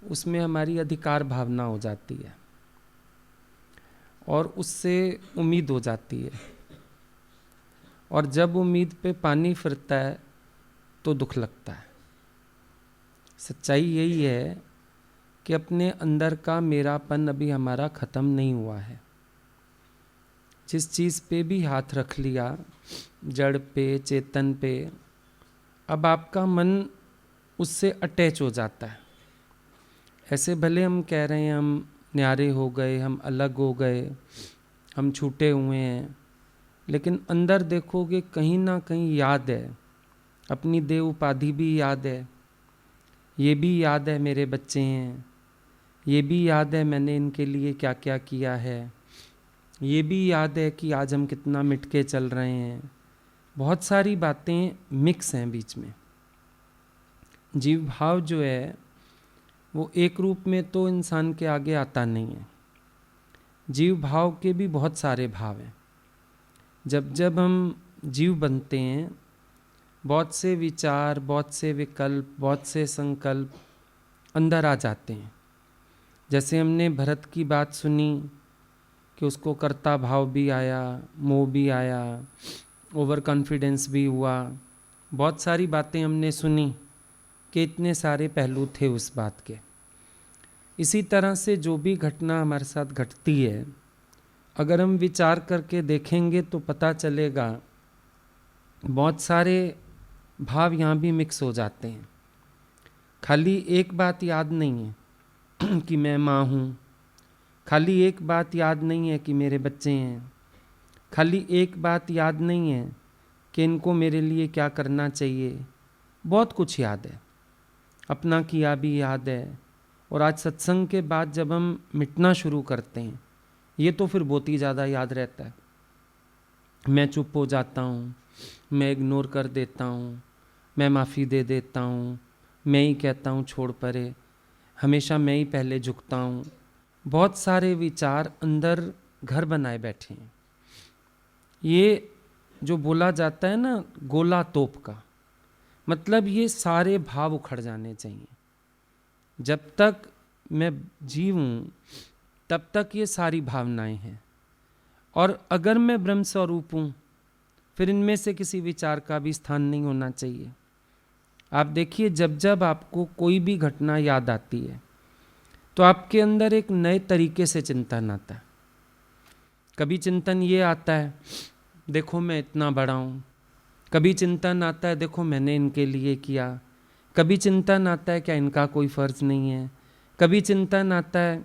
उसमें हमारी अधिकार भावना हो जाती है और उससे उम्मीद हो जाती है, और जब उम्मीद पे पानी फिरता है तो दुख लगता है। सच्चाई यही है कि अपने अंदर का मेरापन अभी हमारा ख़त्म नहीं हुआ है। जिस चीज़ पे भी हाथ रख लिया, जड़ पे, चेतन पे, अब आपका मन उससे अटैच हो जाता है। ऐसे भले हम कह रहे हैं हम न्यारे हो गए, हम अलग हो गए, हम छूटे हुए हैं, लेकिन अंदर देखोगे कहीं ना कहीं याद है, अपनी देह उपाधि भी याद है, ये भी याद है मेरे बच्चे हैं, ये भी याद है मैंने इनके लिए क्या क्या किया है, ये भी याद है कि आज हम कितना मिटके चल रहे हैं। बहुत सारी बातें मिक्स हैं बीच में। जीव भाव जो है वो एक रूप में तो इंसान के आगे आता नहीं है। जीव भाव के भी बहुत सारे भाव हैं। जब जब हम जीव बनते हैं, बहुत से विचार, बहुत से विकल्प, बहुत से संकल्प अंदर आ जाते हैं। जैसे हमने भरत की बात सुनी कि उसको कर्ता भाव भी आया, मोह भी आया, ओवर कॉन्फिडेंस भी हुआ। बहुत सारी बातें हमने सुनी कि इतने सारे पहलू थे उस बात के। इसी तरह से जो भी घटना हमारे साथ घटती है, अगर हम विचार करके देखेंगे तो पता चलेगा बहुत सारे भाव यहाँ भी मिक्स हो जाते हैं। खाली एक बात याद नहीं है कि मैं माँ हूँ, खाली एक बात याद नहीं है कि मेरे बच्चे हैं, खाली एक बात याद नहीं है कि इनको मेरे लिए क्या करना चाहिए। बहुत कुछ याद है, अपना किया भी याद है। और आज सत्संग के बाद जब हम मिटना शुरू करते हैं, ये तो फिर बहुत ही ज़्यादा याद रहता है। मैं चुप हो जाता हूँ, मैं इग्नोर कर देता हूँ, मैं माफ़ी दे देता हूँ, मैं ही कहता हूँ छोड़ परे, हमेशा मैं ही पहले झुकता हूँ। बहुत सारे विचार अंदर घर बनाए बैठे हैं। ये जो बोला जाता है ना गोला तोप का, मतलब ये सारे भाव उखड़ जाने चाहिए। जब तक मैं जीव हूँ तब तक ये सारी भावनाएं हैं, और अगर मैं ब्रह्म स्वरूप हूँ फिर इनमें से किसी विचार का भी स्थान नहीं होना चाहिए। आप देखिए, जब जब आपको कोई भी घटना याद आती है तो आपके अंदर एक नए तरीके से चिंतन आता है। कभी चिंतन ये आता है देखो मैं इतना बड़ा हूँ, कभी चिंतन आता है देखो मैंने इनके लिए किया, कभी चिंतन आता है क्या इनका कोई फ़र्ज़ नहीं है, कभी चिंतन आता है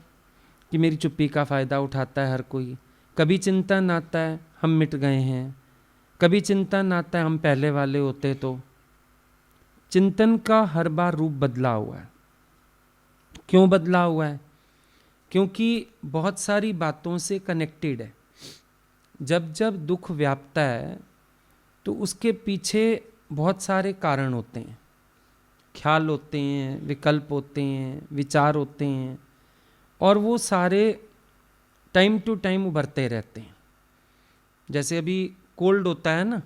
कि मेरी चुप्पी का फ़ायदा उठाता है हर कोई, कभी चिंतन आता है हम मिट गए हैं, कभी चिंतन आता है हम पहले वाले होते तो। चिंतन का हर बार रूप बदला हुआ है। क्यों बदला हुआ है? क्योंकि बहुत सारी बातों से कनेक्टेड है। जब जब दुख व्यापता है तो उसके पीछे बहुत सारे कारण होते हैं, ख्याल होते हैं, विकल्प होते हैं, विचार होते हैं, और वो सारे टाइम टू टाइम उभरते रहते हैं। जैसे अभी कोल्ड होता है ना,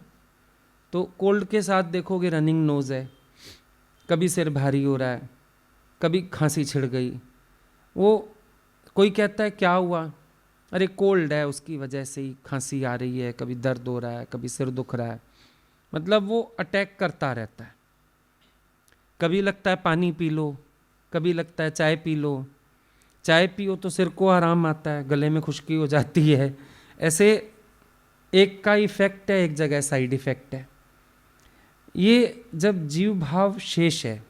तो कोल्ड के साथ देखोगे रनिंग नोज़ है, कभी सिर भारी हो रहा है, कभी खांसी छिड़ गई। वो कोई कहता है क्या हुआ, अरे कोल्ड है उसकी वजह से ही खांसी आ रही है, कभी दर्द हो रहा है, कभी सिर दुख रहा है। मतलब वो अटैक करता रहता है। कभी लगता है पानी पी लो, कभी लगता है चाय पी लो, चाय पियो तो सिर को आराम आता है, गले में खुश्की हो जाती है। ऐसे एक का इफेक्ट है, एक जगह साइड इफेक्ट है। ये जब जीव भाव शेष है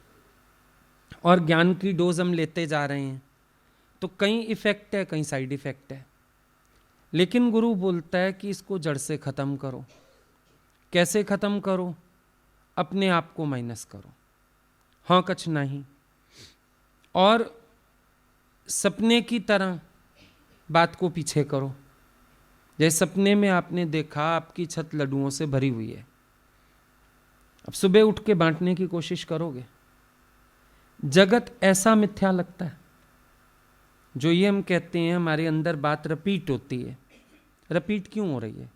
और ज्ञान की डोज हम लेते जा रहे हैं तो कहीं इफेक्ट है, कहीं साइड इफेक्ट है। लेकिन गुरु बोलता है कि इसको जड़ से ख़त्म करो। कैसे ख़त्म करो? अपने आप को माइनस करो, हाँ कछ नहीं, और सपने की तरह बात को पीछे करो। जैसे सपने में आपने देखा आपकी छत लड्डुओं से भरी हुई है, अब सुबह उठ के बांटने की कोशिश करोगे। जगत ऐसा मिथ्या लगता है। जो ये हम कहते हैं हमारे अंदर बात रिपीट होती है, रिपीट क्यों हो रही है?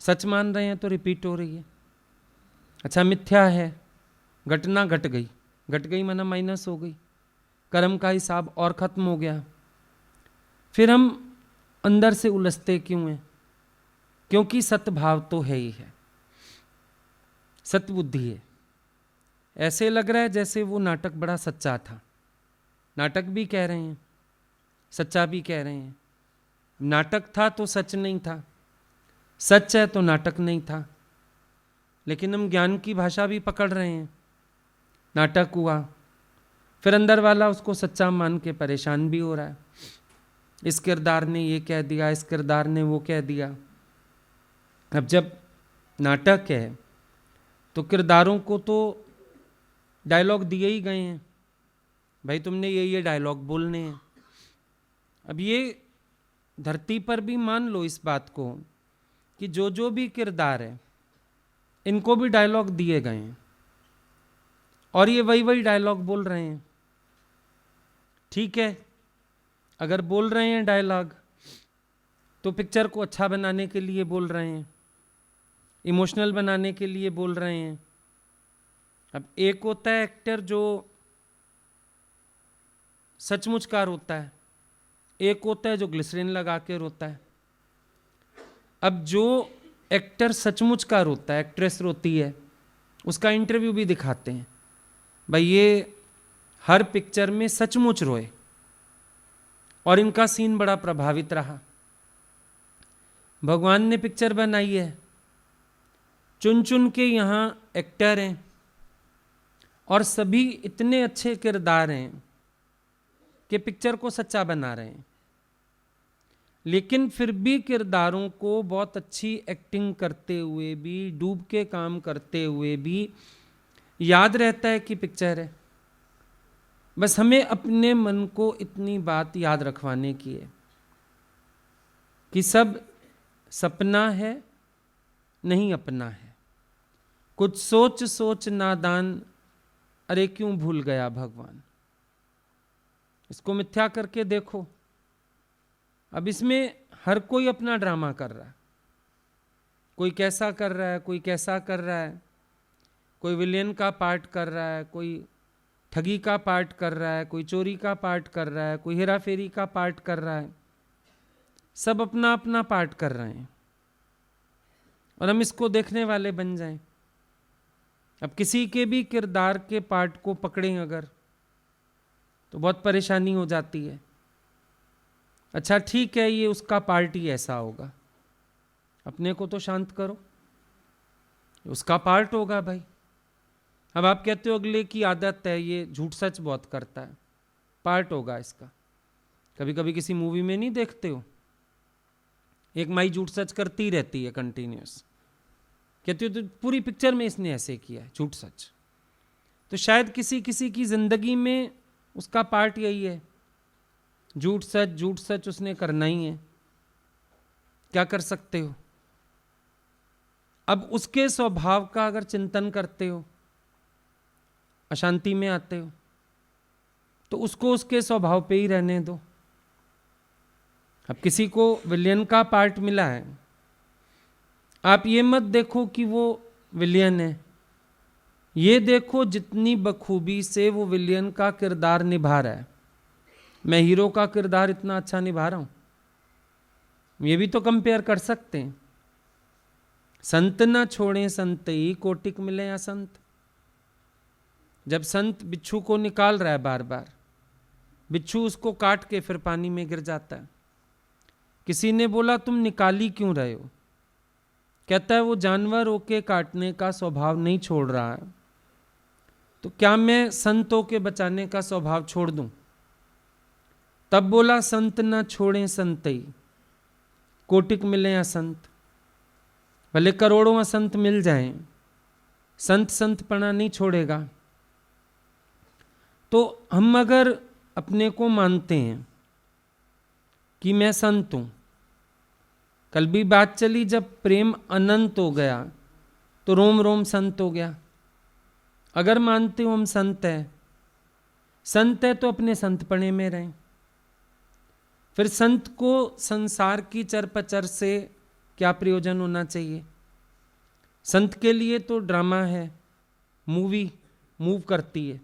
सच मान रहे हैं तो रिपीट हो रही है। अच्छा मिथ्या है, घटना घट गई, घट गई माना माइनस हो गई, कर्म का हिसाब और खत्म हो गया। फिर हम अंदर से उलझते क्यों हैं? क्योंकि सत्भाव तो है ही है, सत्बुद्धि है। ऐसे लग रहा है जैसे वो नाटक बड़ा सच्चा था। नाटक भी कह रहे हैं, सच्चा भी कह रहे हैं। नाटक था तो सच नहीं था, सच है तो नाटक नहीं था। लेकिन हम ज्ञान की भाषा भी पकड़ रहे हैं। नाटक हुआ, फिर अंदर वाला उसको सच्चा मान के परेशान भी हो रहा है। इस किरदार ने ये कह दिया, इस किरदार ने वो कह दिया। अब जब नाटक है तो किरदारों को तो डायलॉग दिए ही गए हैं, भाई तुमने ये डायलॉग बोलने हैं। अब ये धरती पर भी मान लो इस बात को कि जो भी किरदार है इनको भी डायलॉग दिए गए हैं और ये वही डायलॉग बोल रहे हैं। ठीक है, अगर बोल रहे हैं डायलॉग तो पिक्चर को अच्छा बनाने के लिए बोल रहे हैं, इमोशनल बनाने के लिए बोल रहे हैं। अब एक होता है एक्टर जो सचमुच का रोता है, एक होता है जो ग्लिसरीन लगा के रोता है। अब जो एक्टर सचमुच का रोता है, एक्ट्रेस रोती है, उसका इंटरव्यू भी दिखाते हैं, भाई ये हर पिक्चर में सचमुच रोए और इनका सीन बड़ा प्रभावित रहा। भगवान ने पिक्चर बनाई है, चुन चुन के यहाँ एक्टर हैं और सभी इतने अच्छे किरदार हैं कि पिक्चर को सच्चा बना रहे हैं। लेकिन फिर भी किरदारों को बहुत अच्छी एक्टिंग करते हुए भी, डूब के काम करते हुए भी याद रहता है कि पिक्चर है। बस हमें अपने मन को इतनी बात याद रखवाने की है कि सब सपना है, नहीं अपना है। कुछ सोच सोच नादान, अरे क्यों भूल गया भगवान। इसको मिथ्या करके देखो। अब इसमें हर कोई अपना ड्रामा कर रहा है, कोई कैसा कर रहा है, कोई कैसा कर रहा है, कोई विलेन का पार्ट कर रहा है, कोई ठगी का पार्ट कर रहा है, कोई चोरी का पार्ट कर रहा है, कोई हेरा फेरी का पार्ट कर रहा है। सब अपना अपना पार्ट कर रहे हैं और हम इसको देखने वाले बन जाएं। अब किसी के भी किरदार के पार्ट को पकड़ें अगर, तो बहुत परेशानी हो जाती है। अच्छा ठीक है, ये उसका पार्ट ही ऐसा होगा, अपने को तो शांत करो, उसका पार्ट होगा भाई। अब आप कहते हो अगले की आदत है, ये झूठ सच बहुत करता है, पार्ट होगा इसका। कभी कभी किसी मूवी में नहीं देखते हो, एक माई झूठ सच करती रहती है कंटिन्यूस, कहती हो तो पूरी पिक्चर में इसने ऐसे किया है, झूठ सच। तो शायद किसी किसी की जिंदगी में उसका पार्ट यही है, झूठ सच उसने करना ही है। क्या कर सकते हो? अब उसके स्वभाव का अगर चिंतन करते हो, अशांति में आते हो, तो उसको उसके स्वभाव पे ही रहने दो। अब किसी को विलियन का पार्ट मिला है, आप ये मत देखो कि वो विलियन है, ये देखो जितनी बखूबी से वो विलियन का किरदार निभा रहा है। मैं हीरो का किरदार इतना अच्छा निभा रहा हूं, ये भी तो कंपेयर कर सकते हैं। संत ना छोड़े संत ही, कोटिक मिले या संत। जब संत बिच्छू को निकाल रहा है बार बार, बिच्छू उसको काट के फिर पानी में गिर जाता है। किसी ने बोला तुम निकाली क्यों रहे हो? कहता है वो जानवर होके काटने का स्वभाव नहीं छोड़ रहा है, तो क्या मैं संतों के बचाने का स्वभाव छोड़ दूं? तब बोला संत ना छोड़े संत ही, कोटिक मिले या संत। भले करोड़ों संत मिल जाएं, संत पना नहीं छोड़ेगा। तो हम अगर अपने को मानते हैं कि मैं संत हूं, कल भी बात चली जब प्रेम अनंत हो गया तो रोम रोम संत हो गया। अगर मानते हो हम संत है तो अपने संतपणे में रहें। फिर संत को संसार की चरपचर से क्या प्रयोजन होना चाहिए? संत के लिए तो ड्रामा है, मूवी मूव करती है,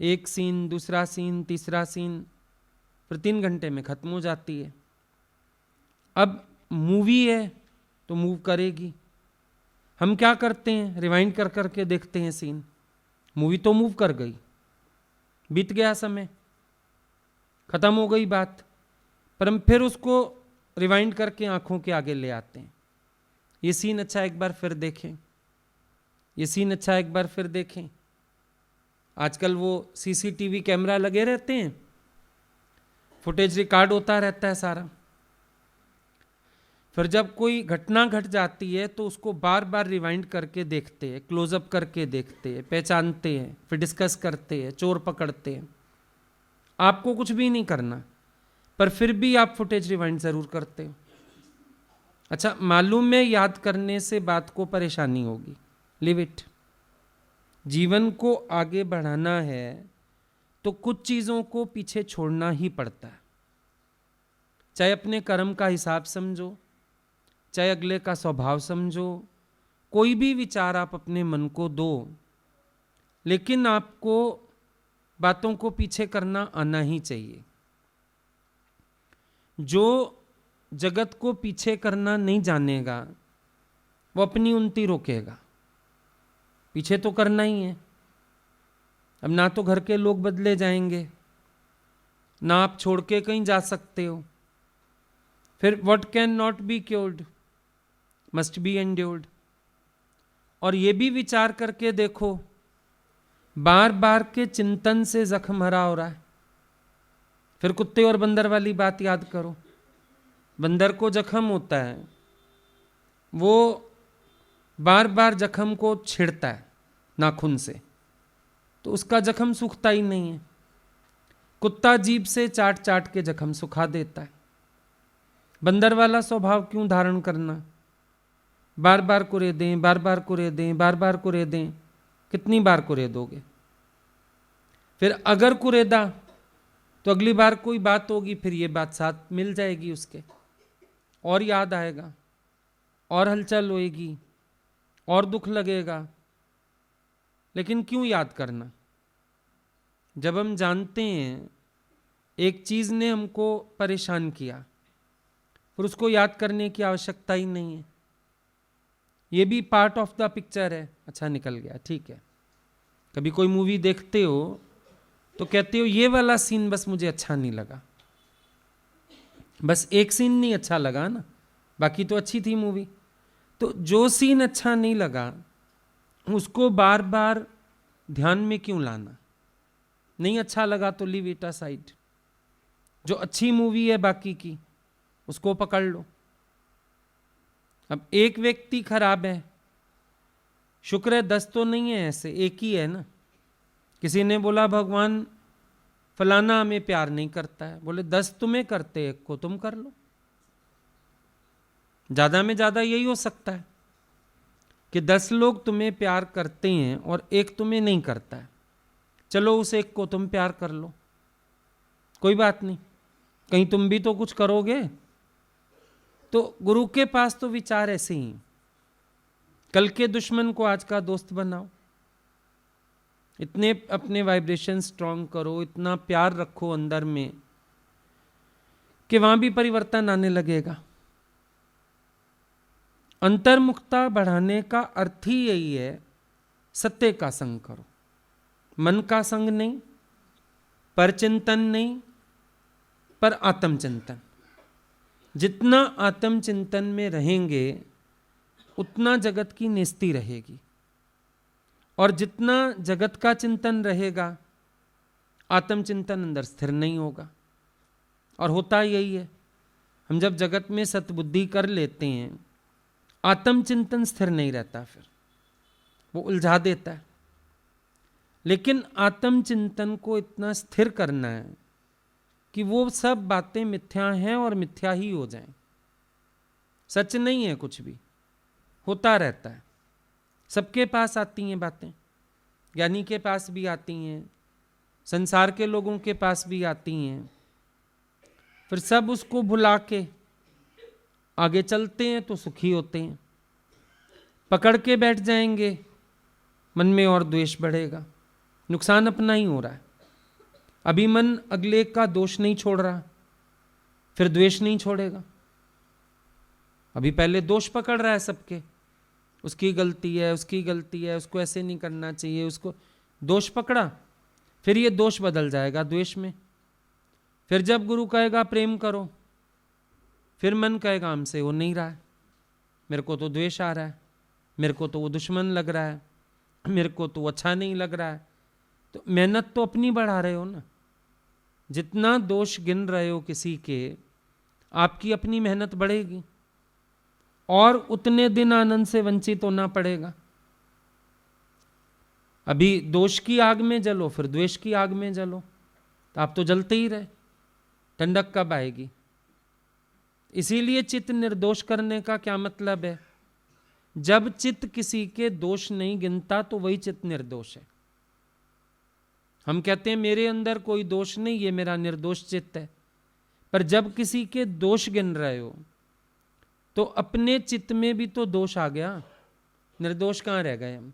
एक सीन, दूसरा सीन, तीसरा सीन, फिर 3 घंटे में खत्म हो जाती है। अब मूवी है तो मूव करेगी। हम क्या करते हैं, रिवाइंड कर करके देखते हैं सीन। मूवी तो मूव कर गई, बीत गया समय, खत्म हो गई बात, पर हम फिर उसको रिवाइंड करके आंखों के आगे ले आते हैं। ये सीन अच्छा, एक बार फिर देखें, ये सीन अच्छा, एक बार फिर देखें। आजकल वो सीसीटीवी कैमरा लगे रहते हैं, फुटेज रिकॉर्ड होता रहता है सारा। फिर जब कोई घटना घट जाती है तो उसको बार बार रिवाइंड करके देखते हैं, क्लोजअप करके देखते हैं, पहचानते हैं, फिर डिस्कस करते हैं, चोर पकड़ते हैं। आपको कुछ भी नहीं करना, पर फिर भी आप फुटेज रिवाइंड जरूर करते हो। अच्छा, मालूम है याद करने से बात को परेशानी होगी, लिव इट। जीवन को आगे बढ़ाना है तो कुछ चीजों को पीछे छोड़ना ही पड़ता है। चाहे अपने कर्म का हिसाब समझो, चाहे अगले का स्वभाव समझो, कोई भी विचार आप अपने मन को दो, लेकिन आपको बातों को पीछे करना आना ही चाहिए। जो जगत को पीछे करना नहीं जानेगा वो अपनी उन्नति रोकेगा। पीछे तो करना ही है। अब ना तो घर के लोग बदले जाएंगे, ना आप छोड़ के कहीं जा सकते हो। फिर what can not be cured must be endured. और ये भी विचार करके देखो, बार बार के चिंतन से जख्म हरा हो रहा है। फिर कुत्ते और बंदर वाली बात याद करो। बंदर को जख्म होता है, वो बार बार जख्म को छेड़ता है नाखून से, तो उसका जख्म सूखता ही नहीं है। कुत्ता जीभ से चाट चाट के जख्म सुखा देता है। बंदर वाला स्वभाव क्यों धारण करना? बार बार कुरेदें, बार बार कुरेदें, बार बार कुरेदें, कितनी बार कुरेदोगे? फिर अगर कुरेदा तो अगली बार कोई बात होगी, फिर ये बात साथ मिल जाएगी उसके, और याद आएगा, और हलचल होएगी, और दुख लगेगा। लेकिन क्यों याद करना? जब हम जानते हैं एक चीज ने हमको परेशान किया, फिर उसको याद करने की आवश्यकता ही नहीं है। ये भी पार्ट ऑफ द पिक्चर है। अच्छा निकल गया, ठीक है। कभी कोई मूवी देखते हो तो कहते हो ये वाला सीन बस मुझे अच्छा नहीं लगा। बस एक सीन नहीं अच्छा लगा ना, बाकी तो अच्छी थी मूवी। तो जो सीन अच्छा नहीं लगा उसको बार बार ध्यान में क्यों लाना? नहीं अच्छा लगा तो लीव इट असाइड। जो अच्छी मूवी है बाकी की, उसको पकड़ लो। अब एक व्यक्ति खराब है, शुक्र है 10 तो नहीं है, ऐसे एक ही है ना। किसी ने बोला भगवान फलाना हमें प्यार नहीं करता है, बोले 10 तुम्हें करते, एक को तुम कर लो। ज्यादा में ज्यादा यही हो सकता है कि 10 लोग तुम्हें प्यार करते हैं और एक तुम्हें नहीं करता है। चलो उस एक को तुम प्यार कर लो, कोई बात नहीं, कहीं तुम भी तो कुछ करोगे। तो गुरु के पास तो विचार ऐसे ही, कल के दुश्मन को आज का दोस्त बनाओ। इतने अपने वाइब्रेशन स्ट्रांग करो, इतना प्यार रखो अंदर में कि वहां भी परिवर्तन आने लगेगा। अंतर्मुखता बढ़ाने का अर्थ ही यही है, सत्य का संग करो, मन का संग नहीं, परचिंतन नहीं, पर आत्मचिंतन। जितना आत्मचिंतन में रहेंगे उतना जगत की नेस्ती रहेगी, और जितना जगत का चिंतन रहेगा आत्मचिंतन अंदर स्थिर नहीं होगा। और होता यही है, हम जब जगत में सतबुद्धि कर लेते हैं, आत्मचिंतन स्थिर नहीं रहता, फिर वो उलझा देता है। लेकिन आत्मचिंतन को इतना स्थिर करना है कि वो सब बातें मिथ्या हैं और मिथ्या ही हो जाएं। सच नहीं है कुछ भी, होता रहता है। सबके पास आती हैं बातें, ज्ञानी के पास भी आती हैं, संसार के लोगों के पास भी आती हैं। फिर सब उसको भुला के आगे चलते हैं तो सुखी होते हैं। पकड़ के बैठ जाएंगे, मन में और द्वेष बढ़ेगा, नुकसान अपना ही हो रहा है। अभी मन अगले का दोष नहीं छोड़ रहा, फिर द्वेष नहीं छोड़ेगा। अभी पहले दोष पकड़ रहा है सबके, उसकी गलती है, उसकी गलती है, उसको ऐसे नहीं करना चाहिए, उसको दोष पकड़ा, फिर ये दोष बदल जाएगा द्वेष में। फिर जब गुरु कहेगा प्रेम करो, फिर मन कहेगा हमसे वो नहीं रहा है, मेरे को तो द्वेष आ रहा है, मेरे को तो वो दुश्मन लग रहा है, मेरे को तो अच्छा नहीं लग रहा है। तो मेहनत तो अपनी बढ़ा रहे हो ना। जितना दोष गिन रहे हो किसी के, आपकी अपनी मेहनत बढ़ेगी और उतने दिन आनंद से वंचित होना पड़ेगा। अभी दोष की आग में जलो, फिर द्वेष की आग में जलो, तो आप तो जलते ही रहे, ठंडक कब आएगी? इसीलिए चित्त निर्दोष करने का क्या मतलब है? जब चित्त किसी के दोष नहीं गिनता तो वही चित्त निर्दोष है। हम कहते हैं मेरे अंदर कोई दोष नहीं, ये मेरा निर्दोष चित्त है। पर जब किसी के दोष गिन रहे हो तो अपने चित्त में भी तो दोष आ गया, निर्दोष कहाँ रह गए हम?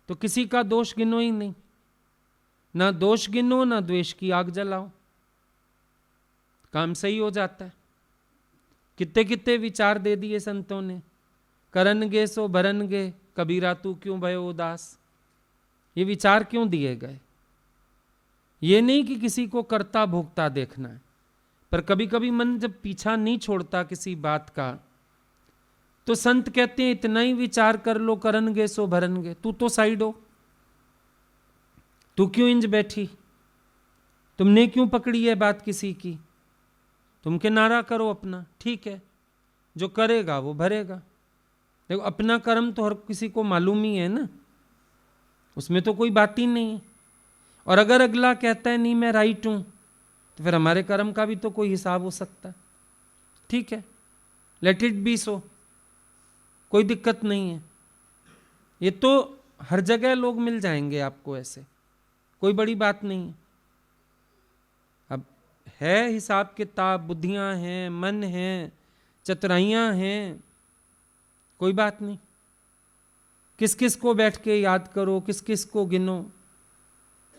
तो किसी का दोष गिनो ही नहीं, ना दोष गिनो ना द्वेष की आग जलाओ, काम सही हो जाता है। कितने कितने विचार दे दिए संतों ने, करनगे सो भरनगे, कबीरा तू क्यों भयो उदास। ये विचार क्यों दिए गए? ये नहीं कि किसी को करता भोगता देखना है, पर कभी कभी मन जब पीछा नहीं छोड़ता किसी बात का, तो संत कहते हैं इतना ही विचार कर लो, करनगे सो भरनगे। तू तो साइड हो, तू क्यों इंज बैठी, तुमने क्यों पकड़ी है बात किसी की? तुम किनारा करो अपना, ठीक है, जो करेगा वो भरेगा। देखो अपना कर्म तो हर किसी को मालूम ही है ना, उसमें तो कोई बात ही नहीं है। और अगर अगला कहता है नहीं मैं राइट हूं, तो फिर हमारे कर्म का भी तो कोई हिसाब हो सकता है। ठीक है, लेट इट बी सो, कोई दिक्कत नहीं है। ये तो हर जगह लोग मिल जाएंगे आपको ऐसे, कोई बड़ी बात नहीं है। अब है हिसाब किताब, बुद्धियां हैं, मन है, चतुराइयां हैं, कोई बात नहीं। किस किस को बैठ के याद करो, किस किस को गिनो।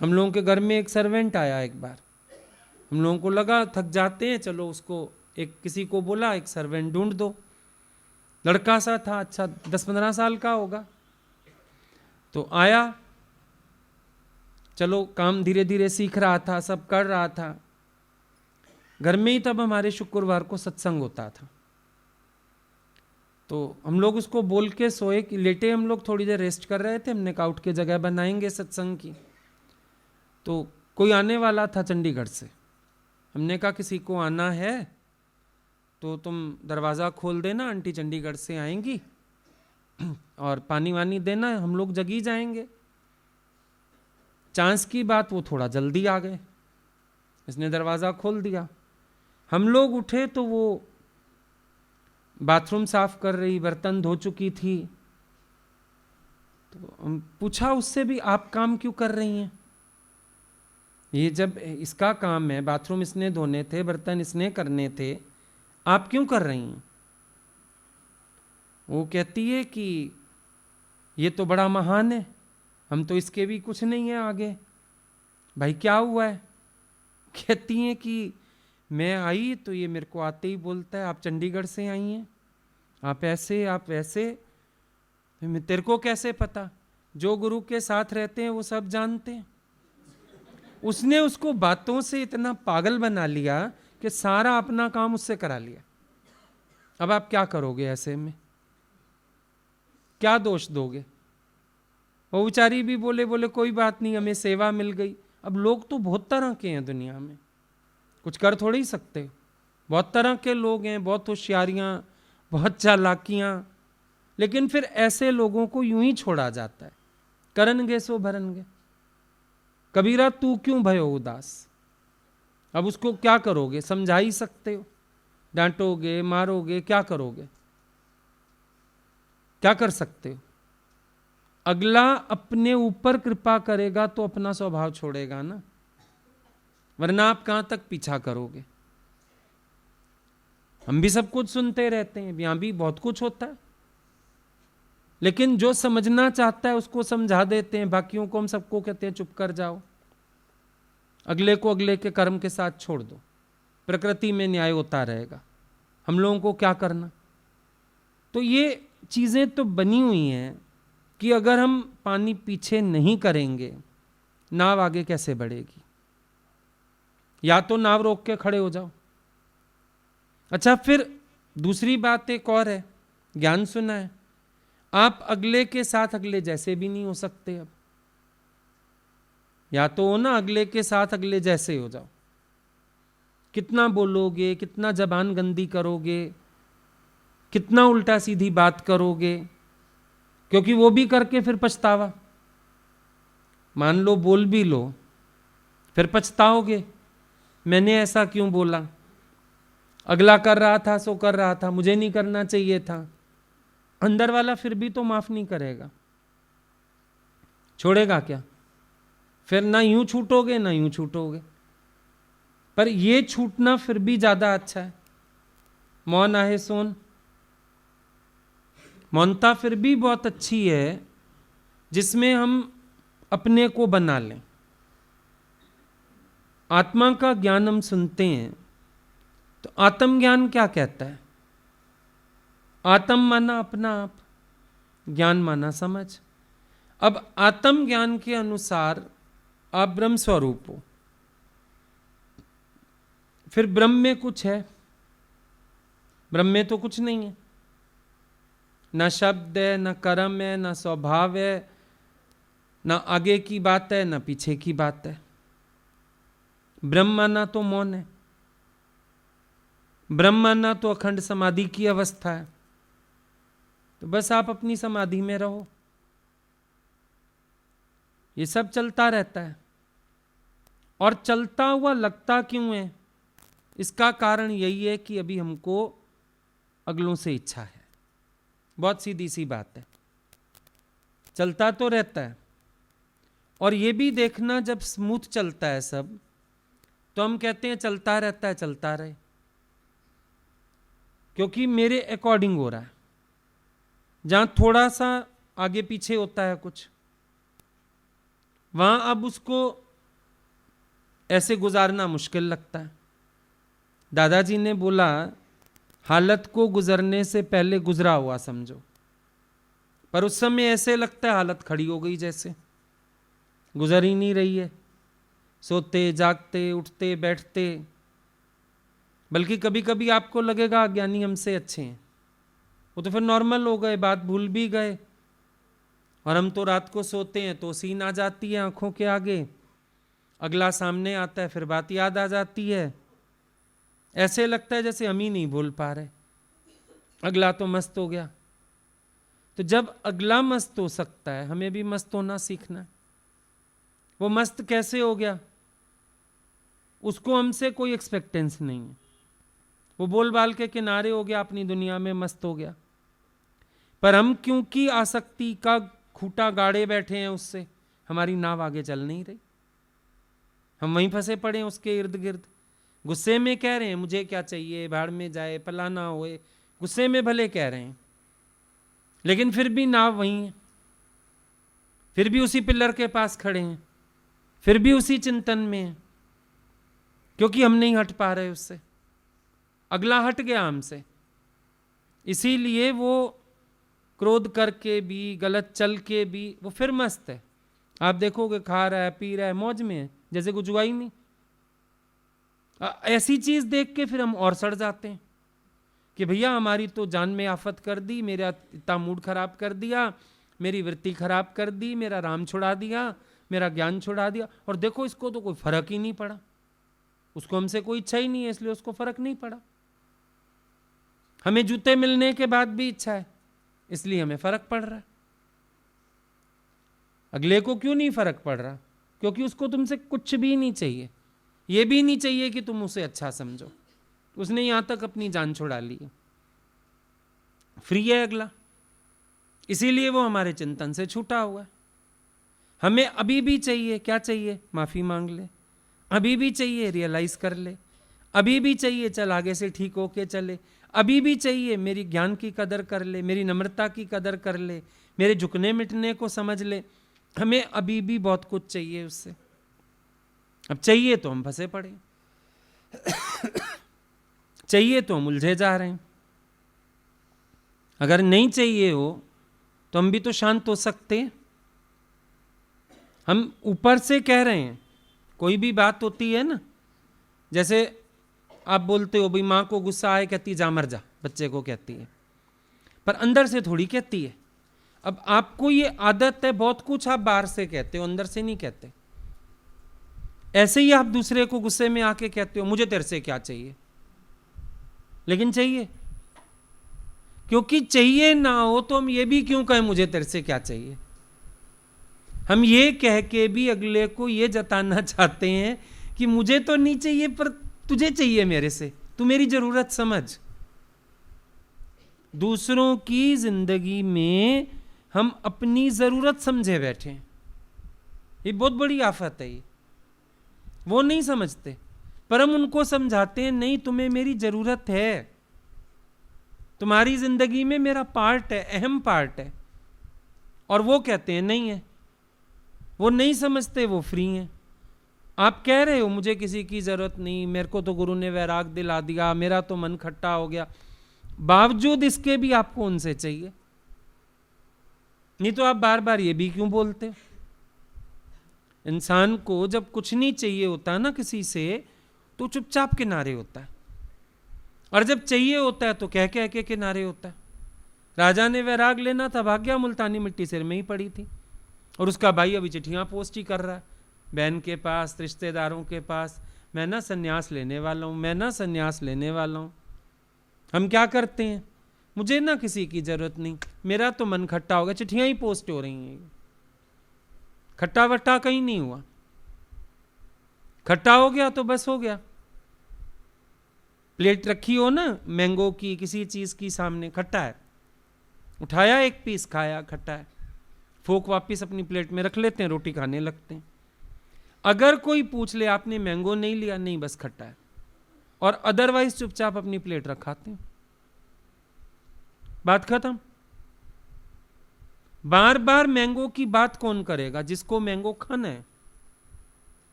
हम लोगों के घर में एक सर्वेंट आया एक बार, हम लोगों को लगा थक जाते हैं, चलो उसको एक किसी को बोला एक सर्वेंट ढूंढ दो। लड़का सा था, अच्छा 10-15 साल का होगा। तो आया, चलो काम धीरे धीरे सीख रहा था, सब कर रहा था। घर में ही तब हमारे शुक्रवार को सत्संग होता था, तो हम लोग उसको बोल के सोए कि लेटे, हम लोग थोड़ी देर रेस्ट कर रहे थे, हमने कहा उठ के जगह बनाएंगे सत्संग की। तो कोई आने वाला था चंडीगढ़ से, हमने कहा किसी को आना है तो तुम दरवाज़ा खोल देना, आंटी चंडीगढ़ से आएंगी, और पानी वानी देना, हम लोग जगी जाएंगे। चांस की बात वो थोड़ा जल्दी आ गए, इसने दरवाज़ा खोल दिया। हम लोग उठे तो वो बाथरूम साफ कर रही, बर्तन धो चुकी थी। तो हम पूछा उससे भी, आप काम क्यों कर रही हैं? ये जब इसका काम है, बाथरूम इसने धोने थे, बर्तन इसने करने थे, आप क्यों कर रही हैं? वो कहती है कि ये तो बड़ा महान है, हम तो इसके भी कुछ नहीं है आगे। भाई क्या हुआ है? कहती हैं कि मैं आई तो ये मेरे को आते ही बोलता है आप चंडीगढ़ से आई हैं, आप ऐसे आप वैसे। तेरे को कैसे पता? जो गुरु के साथ रहते हैं वो सब जानते हैं। उसने उसको बातों से इतना पागल बना लिया कि सारा अपना काम उससे करा लिया। अब आप क्या करोगे ऐसे में? क्या दोष दोगे? वो बेचारी भी बोले कोई बात नहीं, हमें सेवा मिल गई। अब लोग तो बहुत तरह के हैं दुनिया में, कुछ कर थोड़ी ही सकते। बहुत तरह के लोग हैं, बहुत होशियारियां, बहुत चालाकियां, लेकिन फिर ऐसे लोगों को यूं ही छोड़ा जाता है, करनगे सो भरनगे। कबीरा तू क्यों भयो उदास। अब उसको क्या करोगे? समझा ही सकते हो, डांटोगे, मारोगे, क्या करोगे? क्या कर सकते हो? अगला अपने ऊपर कृपा करेगा तो अपना स्वभाव छोड़ेगा ना, वरना आप कहां तक पीछा करोगे? हम भी सब कुछ सुनते रहते हैं, यहां भी बहुत कुछ होता है, लेकिन जो समझना चाहता है उसको समझा देते हैं, बाकियों को हम सबको कहते हैं चुप कर जाओ। अगले को अगले के कर्म के साथ छोड़ दो, प्रकृति में न्याय होता रहेगा, हम लोगों को क्या करना। तो ये चीजें तो बनी हुई हैं कि अगर हम पानी पीछे नहीं करेंगे, नाव आगे कैसे बढ़ेगी। या तो नाव रोक के खड़े हो जाओ। अच्छा, फिर दूसरी बात एक और है, ज्ञान सुना है, आप अगले के साथ अगले जैसे भी नहीं हो सकते। अब या तो हो ना, अगले के साथ अगले जैसे हो जाओ। कितना बोलोगे, कितना जबान गंदी करोगे, कितना उल्टा सीधी बात करोगे, क्योंकि वो भी करके फिर पछतावा। मान लो बोल भी लो, फिर पछताओगे, मैंने ऐसा क्यों बोला, अगला कर रहा था सो कर रहा था, मुझे नहीं करना चाहिए था। अंदर वाला फिर भी तो माफ नहीं करेगा, छोड़ेगा क्या। फिर ना यूं छूटोगे ना यूं छूटोगे, पर ये छूटना फिर भी ज्यादा अच्छा है। मौन आहे सोन, मौनता फिर भी बहुत अच्छी है, जिसमें हम अपने को बना लें। आत्मा का ज्ञान हम सुनते हैं तो आत्मज्ञान क्या कहता है। आत्म माना अपना आप, ज्ञान माना समझ। अब आत्म ज्ञान के अनुसार आप ब्रह्म स्वरूप हो, फिर ब्रह्म में कुछ है, ब्रह्म में तो कुछ नहीं है, ना शब्द है, ना कर्म है, ना स्वभाव है, ना आगे की बात है, ना पीछे की बात है। ब्रह्म माना तो मौन है, ब्रह्म माना तो अखंड समाधि की अवस्था है। तो बस आप अपनी समाधि में रहो, ये सब चलता रहता है। और चलता हुआ लगता क्यों है, इसका कारण यही है कि अभी हमको अगलों से इच्छा है। बहुत सीधी सी बात है, चलता तो रहता है। और ये भी देखना, जब स्मूथ चलता है सब तो हम कहते हैं चलता रहता है, चलता रहे, क्योंकि मेरे अकॉर्डिंग हो रहा है। जहां थोड़ा सा आगे पीछे होता है कुछ, वहां अब उसको ऐसे गुजारना मुश्किल लगता है। दादाजी ने बोला, हालत को गुजरने से पहले गुजरा हुआ समझो, पर उस समय ऐसे लगता है हालत खड़ी हो गई, जैसे गुजर ही नहीं रही है। सोते जागते उठते बैठते, बल्कि कभी कभी आपको लगेगा अज्ञानी हमसे अच्छे हैं, वो तो फिर नॉर्मल हो गए, बात भूल भी गए। और हम तो रात को सोते हैं तो सीन आ जाती है आंखों के आगे, अगला सामने आता है, फिर बात याद आ जाती है। ऐसे लगता है जैसे हम ही नहीं भूल पा रहे, अगला तो मस्त हो गया। तो जब अगला मस्त हो सकता है, हमें भी मस्त होना सीखना है। वो मस्त कैसे हो गया, उसको हमसे कोई एक्सपेक्टेंस नहीं है। वो बोल बाल के किनारे हो गया, अपनी दुनिया में मस्त हो गया। पर हम क्योंकि आसक्ति का खूंटा गाड़े बैठे हैं, उससे हमारी नाव आगे चल नहीं रही, हम वहीं फंसे पड़े हैं उसके इर्द गिर्द। गुस्से में कह रहे हैं मुझे क्या चाहिए, भाड़ में जाए, फलाना होए, गुस्से में भले कह रहे हैं, लेकिन फिर भी नाव वहीं है, फिर भी उसी पिलर के पास खड़े हैं, फिर भी उसी चिंतन में है, क्योंकि हम नहीं हट पा रहे उससे। अगला हट गया हमसे, इसीलिए वो क्रोध करके भी, गलत चल के भी वो फिर मस्त है। आप देखोगे खा रहा है, पी रहा है, मौज में है, जैसे कुछ हुआ ही नहीं। ऐसी चीज देख के फिर हम और सड़ जाते हैं कि भैया हमारी तो जान में आफत कर दी, मेरा इतना मूड खराब कर दिया, मेरी वृत्ति खराब कर दी, मेरा राम छुड़ा दिया, मेरा ज्ञान छुड़ा दिया। और देखो इसको तो कोई फर्क ही नहीं पड़ा, उसको हमसे कोई इच्छा ही नहीं है, इसलिए उसको फर्क नहीं पड़ा। हमें जूते मिलने के बाद भी इच्छा है, इसलिए हमें फर्क पड़ रहा है। अगले को क्यों नहीं फर्क पड़ रहा, क्योंकि उसको तुमसे कुछ भी नहीं चाहिए, ये भी नहीं चाहिए कि तुम उसे अच्छा समझो। उसने यहां तक अपनी जान छुड़ा ली है, फ्री है अगला, इसीलिए वो हमारे चिंतन से छूटा हुआ है। हमें अभी भी चाहिए, क्या चाहिए, माफी मांग ले, अभी भी चाहिए रियलाइज कर ले, अभी भी चाहिए चल आगे से ठीक होके चले, अभी भी चाहिए मेरी ज्ञान की कदर कर ले, मेरी नम्रता की कदर कर ले, मेरे झुकने मिटने को समझ ले। हमें अभी भी बहुत कुछ चाहिए उससे। अब चाहिए तो हम फंसे पड़े, चाहिए तो हम उलझे जा रहे हैं। अगर नहीं चाहिए हो तो हम भी तो शांत हो सकते हैं। हम ऊपर से कह रहे हैं, कोई भी बात होती है ना, जैसे आप बोलते हो भाई माँ को गुस्सा आए, कहती जा मर जा, बच्चे को कहती है, पर अंदर से थोड़ी कहती है। अब आपको ये आदत है, बहुत कुछ आप बाहर से कहते हो, अंदर से नहीं कहते। ऐसे ही आप दूसरे को गुस्से में आके कहते हो मुझे तेरे से क्या चाहिए, लेकिन चाहिए। क्योंकि चाहिए ना हो तो हम ये भी क्यों कहें मुझे तेरे से क्या चाहिए। हम ये कह के भी अगले को ये जताना चाहते हैं कि मुझे तो नहीं चाहिए पर तुझे चाहिए मेरे से, तू मेरी जरूरत समझ। दूसरों की जिंदगी में हम अपनी जरूरत समझे बैठे हैं, ये बहुत बड़ी आफत है। ये वो नहीं समझते, पर हम उनको समझाते हैं नहीं तुम्हें मेरी जरूरत है, तुम्हारी जिंदगी में मेरा पार्ट है, अहम पार्ट है। और वो कहते हैं नहीं है, वो नहीं समझते, वो फ्री हैं। आप कह रहे हो मुझे किसी की जरूरत नहीं, मेरे को तो गुरु ने वैराग दिला दिया, मेरा तो मन खट्टा हो गया, बावजूद इसके भी आपको उनसे चाहिए। नहीं तो आप बार बार ये भी क्यों बोलते हो। इंसान को जब कुछ नहीं चाहिए होता है ना किसी से, तो चुपचाप किनारे होता है, और जब चाहिए होता है तो कह कह के किनारे होता है। राजा ने वैराग लेना था, भाग गया, मुल्तानी मिट्टी सिर में ही पड़ी थी, और उसका भाई अभी चिट्ठियां पोस्ट ही कर रहा है बहन के पास, रिश्तेदारों के पास, मैं ना संन्यास लेने वाला हूं, मैं ना संन्यास लेने वाला हूं। हम क्या करते हैं, मुझे ना किसी की जरूरत नहीं, मेरा तो मन खट्टा हो गया, चिट्ठियां ही पोस्ट हो रही हैं, खट्टा वट्टा कहीं नहीं हुआ। खट्टा हो गया तो बस हो गया। प्लेट रखी हो ना मैंगो की, किसी चीज की सामने, खट्टा है, उठाया एक पीस खाया, खट्टा है, फोक वापिस अपनी प्लेट में रख लेते हैं, रोटी खाने लगते हैं। अगर कोई पूछ ले आपने मैंगो नहीं लिया, नहीं बस खट्टा है, और अदरवाइज चुपचाप अपनी प्लेट रखाते हैं, बात खत्म। बार बार मैंगो की बात कौन करेगा, जिसको मैंगो खाना है।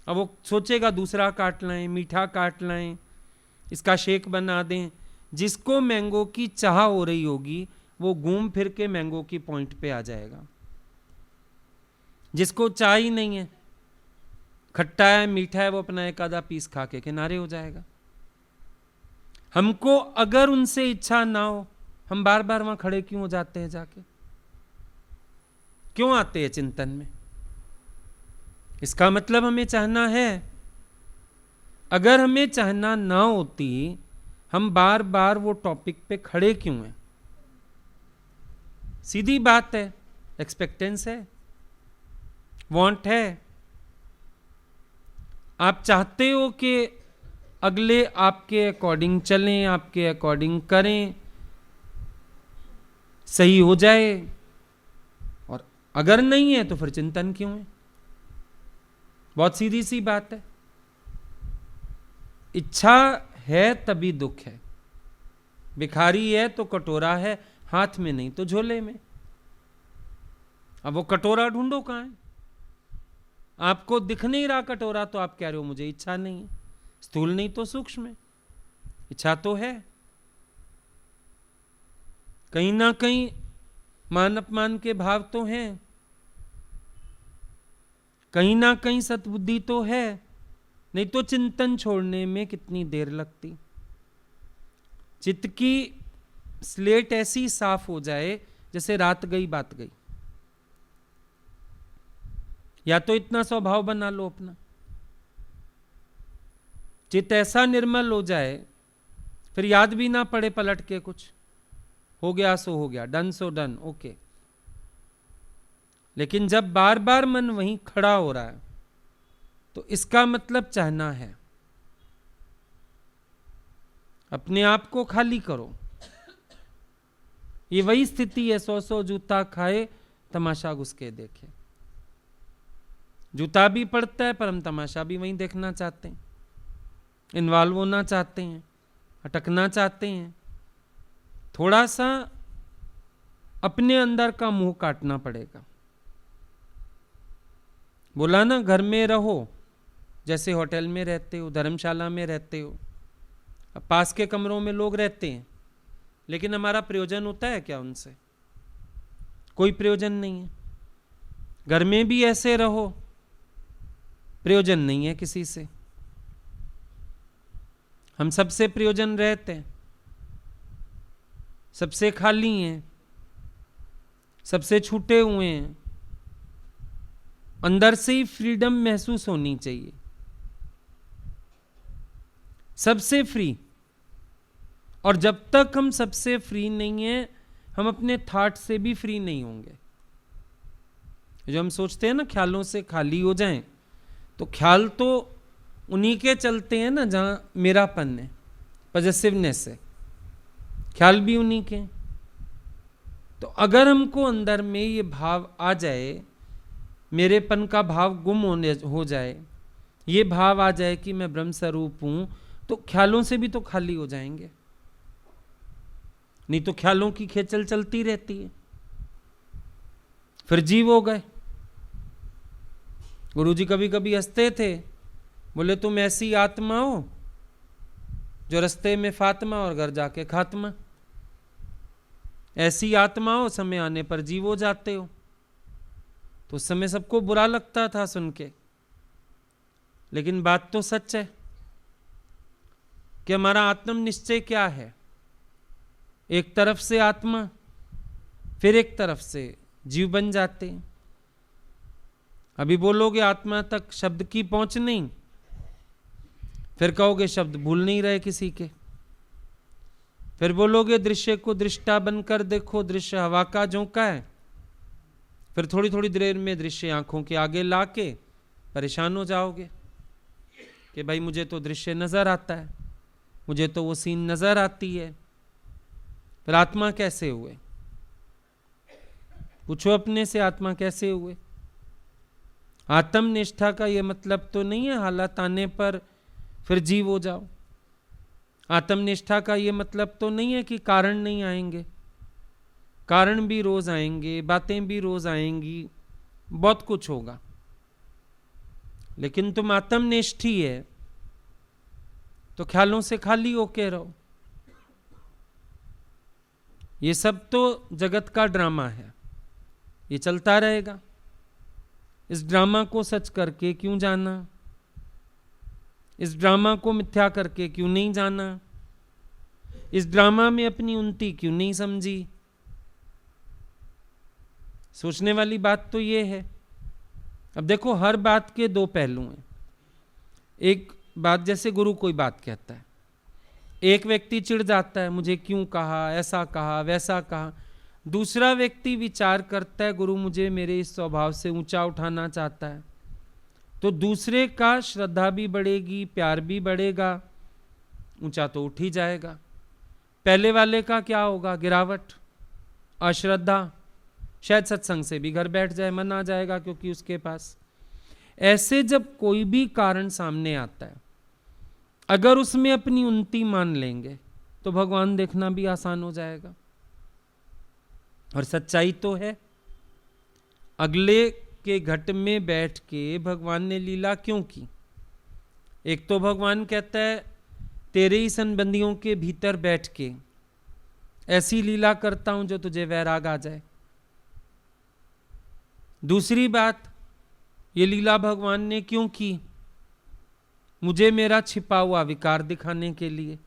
अब वो सोचेगा दूसरा काट लाएं, मीठा काट लाएं, इसका शेक बना दें। जिसको मैंगो की चाह हो रही होगी वो घूम फिर के मैंगो की पॉइंट पे आ जाएगा। जिसको चाह ही नहीं है, खट्टा है मीठा है, वो अपना एक आधा पीस खा के किनारे हो जाएगा। हमको अगर उनसे इच्छा ना हो, हम बार बार वहां खड़े क्यों हो जाते हैं, जाके क्यों आते हैं चिंतन में। इसका मतलब हमें चाहना है। अगर हमें चाहना ना होती, हम बार बार वो टॉपिक पे खड़े क्यों हैं। सीधी बात है, एक्सपेक्टेंस है, वांट है। आप चाहते हो कि अगले आपके अकॉर्डिंग चलें, आपके अकॉर्डिंग करें, सही हो जाए, और अगर नहीं है तो फिर चिंतन क्यों है। बहुत सीधी सी बात है। इच्छा है तभी दुख है। भिखारी है तो कटोरा है हाथ में, नहीं तो झोले में। अब वो कटोरा ढूंढो कहां है। आपको दिख नहीं रहा कटोरा तो आप कह रहे हो मुझे इच्छा नहीं है। स्थूल नहीं तो सूक्ष्म है, इच्छा तो है। कहीं ना कहीं मान अपमान के भाव तो हैं, कहीं ना कहीं सद्बुद्धि तो है, नहीं तो चिंतन छोड़ने में कितनी देर लगती। चित्त की स्लेट ऐसी साफ हो जाए जैसे रात गई बात गई। या तो इतना स्वभाव बना लो अपना, चित्त ऐसा निर्मल हो जाए फिर याद भी ना पड़े पलट के कुछ, हो गया सो हो गया, डन सो डन, ओके। लेकिन जब बार बार मन वहीं खड़ा हो रहा है तो इसका मतलब चाहना है। अपने आप को खाली करो। ये वही स्थिति है, 100 जूता खाए तमाशा घुस के देखे। जूता भी पड़ता है पर हम तमाशा भी वहीं देखना चाहते हैं, इन्वॉल्व होना चाहते हैं, अटकना चाहते हैं। थोड़ा सा अपने अंदर का मुंह काटना पड़ेगा। बोला ना घर में रहो जैसे होटल में रहते हो, धर्मशाला में रहते हो, अब पास के कमरों में लोग रहते हैं, लेकिन हमारा प्रयोजन होता है क्या उनसे? कोई प्रयोजन नहीं है। घर में भी ऐसे रहो, प्रयोजन नहीं है किसी से। हम सबसे प्रयोजन रहते हैं, सबसे खाली हैं, सबसे छूटे हुए हैं। अंदर से ही फ्रीडम महसूस होनी चाहिए, सबसे फ्री। और जब तक हम सबसे फ्री नहीं हैं, हम अपने थॉट से भी फ्री नहीं होंगे। जो हम सोचते हैं ना ख्यालों से खाली हो जाएं, तो ख्याल तो उन्हीं के चलते हैं ना जहां मेरापन है, पॉजिटिवनेस है, ख्याल भी उन्हीं के। तो अगर हमको अंदर में ये भाव आ जाए, मेरेपन का भाव गुम हो जाए, ये भाव आ जाए कि मैं ब्रह्म स्वरूप हूं, तो ख्यालों से भी तो खाली हो जाएंगे। नहीं तो ख्यालों की खेचल चलती रहती है, फिर जीव हो गए। गुरुजी कभी कभी हंसते थे, बोले तुम ऐसी आत्मा हो जो रास्ते में फातिमा और घर जाके खात्मा। ऐसी आत्मा हो, समय आने पर जीव हो जाते हो। तो उस समय सबको बुरा लगता था सुन के, लेकिन बात तो सच है कि हमारा आत्म निश्चय क्या है। एक तरफ से आत्मा, फिर एक तरफ से जीव बन जाते हैं। अभी बोलोगे आत्मा तक शब्द की पहुंच नहीं, फिर कहोगे शब्द भूल नहीं रहे किसी के। फिर बोलोगे दृश्य को दृष्टा बनकर देखो, दृश्य हवा का झोंका है। फिर थोड़ी थोड़ी देर में दृश्य आंखों के आगे लाके परेशान हो जाओगे कि भाई मुझे तो दृश्य नजर आता है, मुझे तो वो सीन नजर आती है। फिर आत्मा कैसे हुए? पूछो अपने से, आत्मा कैसे हुए? आत्मनिष्ठा का यह मतलब तो नहीं है हालात आने पर फिर जीव हो जाओ। आत्मनिष्ठा का यह मतलब तो नहीं है कि कारण नहीं आएंगे। कारण भी रोज आएंगे, बातें भी रोज आएंगी, बहुत कुछ होगा, लेकिन तुम आत्मनिष्ठी है तो ख्यालों से खाली होके रहो। ये सब तो जगत का ड्रामा है, ये चलता रहेगा। इस ड्रामा को सच करके क्यों जाना? इस ड्रामा को मिथ्या करके क्यों नहीं जाना? इस ड्रामा में अपनी उन्नति क्यों नहीं समझी? सोचने वाली बात तो ये है। अब देखो, हर बात के दो पहलू हैं। एक बात, जैसे गुरु कोई बात कहता है, एक व्यक्ति चिढ़ जाता है, मुझे क्यों कहा, ऐसा कहा, वैसा कहा। दूसरा व्यक्ति विचार करता है, गुरु मुझे मेरे इस स्वभाव से ऊंचा उठाना चाहता है। तो दूसरे का श्रद्धा भी बढ़ेगी, प्यार भी बढ़ेगा, ऊंचा तो उठ ही जाएगा। पहले वाले का क्या होगा? गिरावट, अश्रद्धा, शायद सत्संग से भी घर बैठ जाए, मन आ जाएगा क्योंकि उसके पास। ऐसे जब कोई भी कारण सामने आता है, अगर उसमें अपनी उन्नति मान लेंगे तो भगवान देखना भी आसान हो जाएगा। और सच्चाई तो है, अगले के घट में बैठ के भगवान ने लीला क्यों की? एक तो भगवान कहता है तेरे ही संबंधियों के भीतर बैठ के ऐसी लीला करता हूं जो तुझे वैराग आ जाए। दूसरी बात, ये लीला भगवान ने क्यों की? मुझे मेरा छिपा हुआ विकार दिखाने के लिए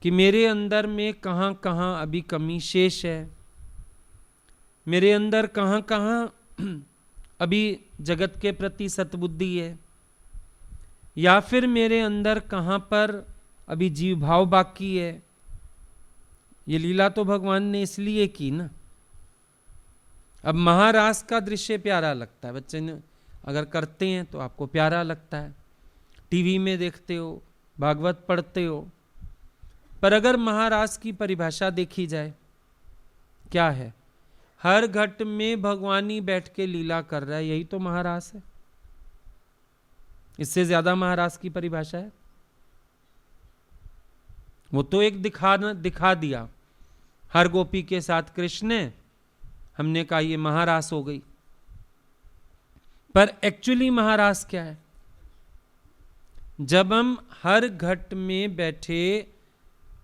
कि मेरे अंदर में कहां कहां अभी कमी शेष है, मेरे अंदर कहां कहां अभी जगत के प्रति सतबुद्धि है, या फिर मेरे अंदर कहां पर अभी जीव भाव बाकी है। ये लीला तो भगवान ने इसलिए की ना। अब महारास का दृश्य प्यारा लगता है, बच्चे ने अगर करते हैं तो आपको प्यारा लगता है, टीवी में देखते हो, भागवत पढ़ते हो। पर अगर महारास की परिभाषा देखी जाए, क्या है? हर घट में भगवान ही बैठ के लीला कर रहा है, यही तो महारास है। इससे ज्यादा महारास की परिभाषा है? वो तो एक दिखा दिया, हर गोपी के साथ कृष्ण है, हमने कहा ये महारास हो गई। पर एक्चुअली महारास क्या है? जब हम हर घट में बैठे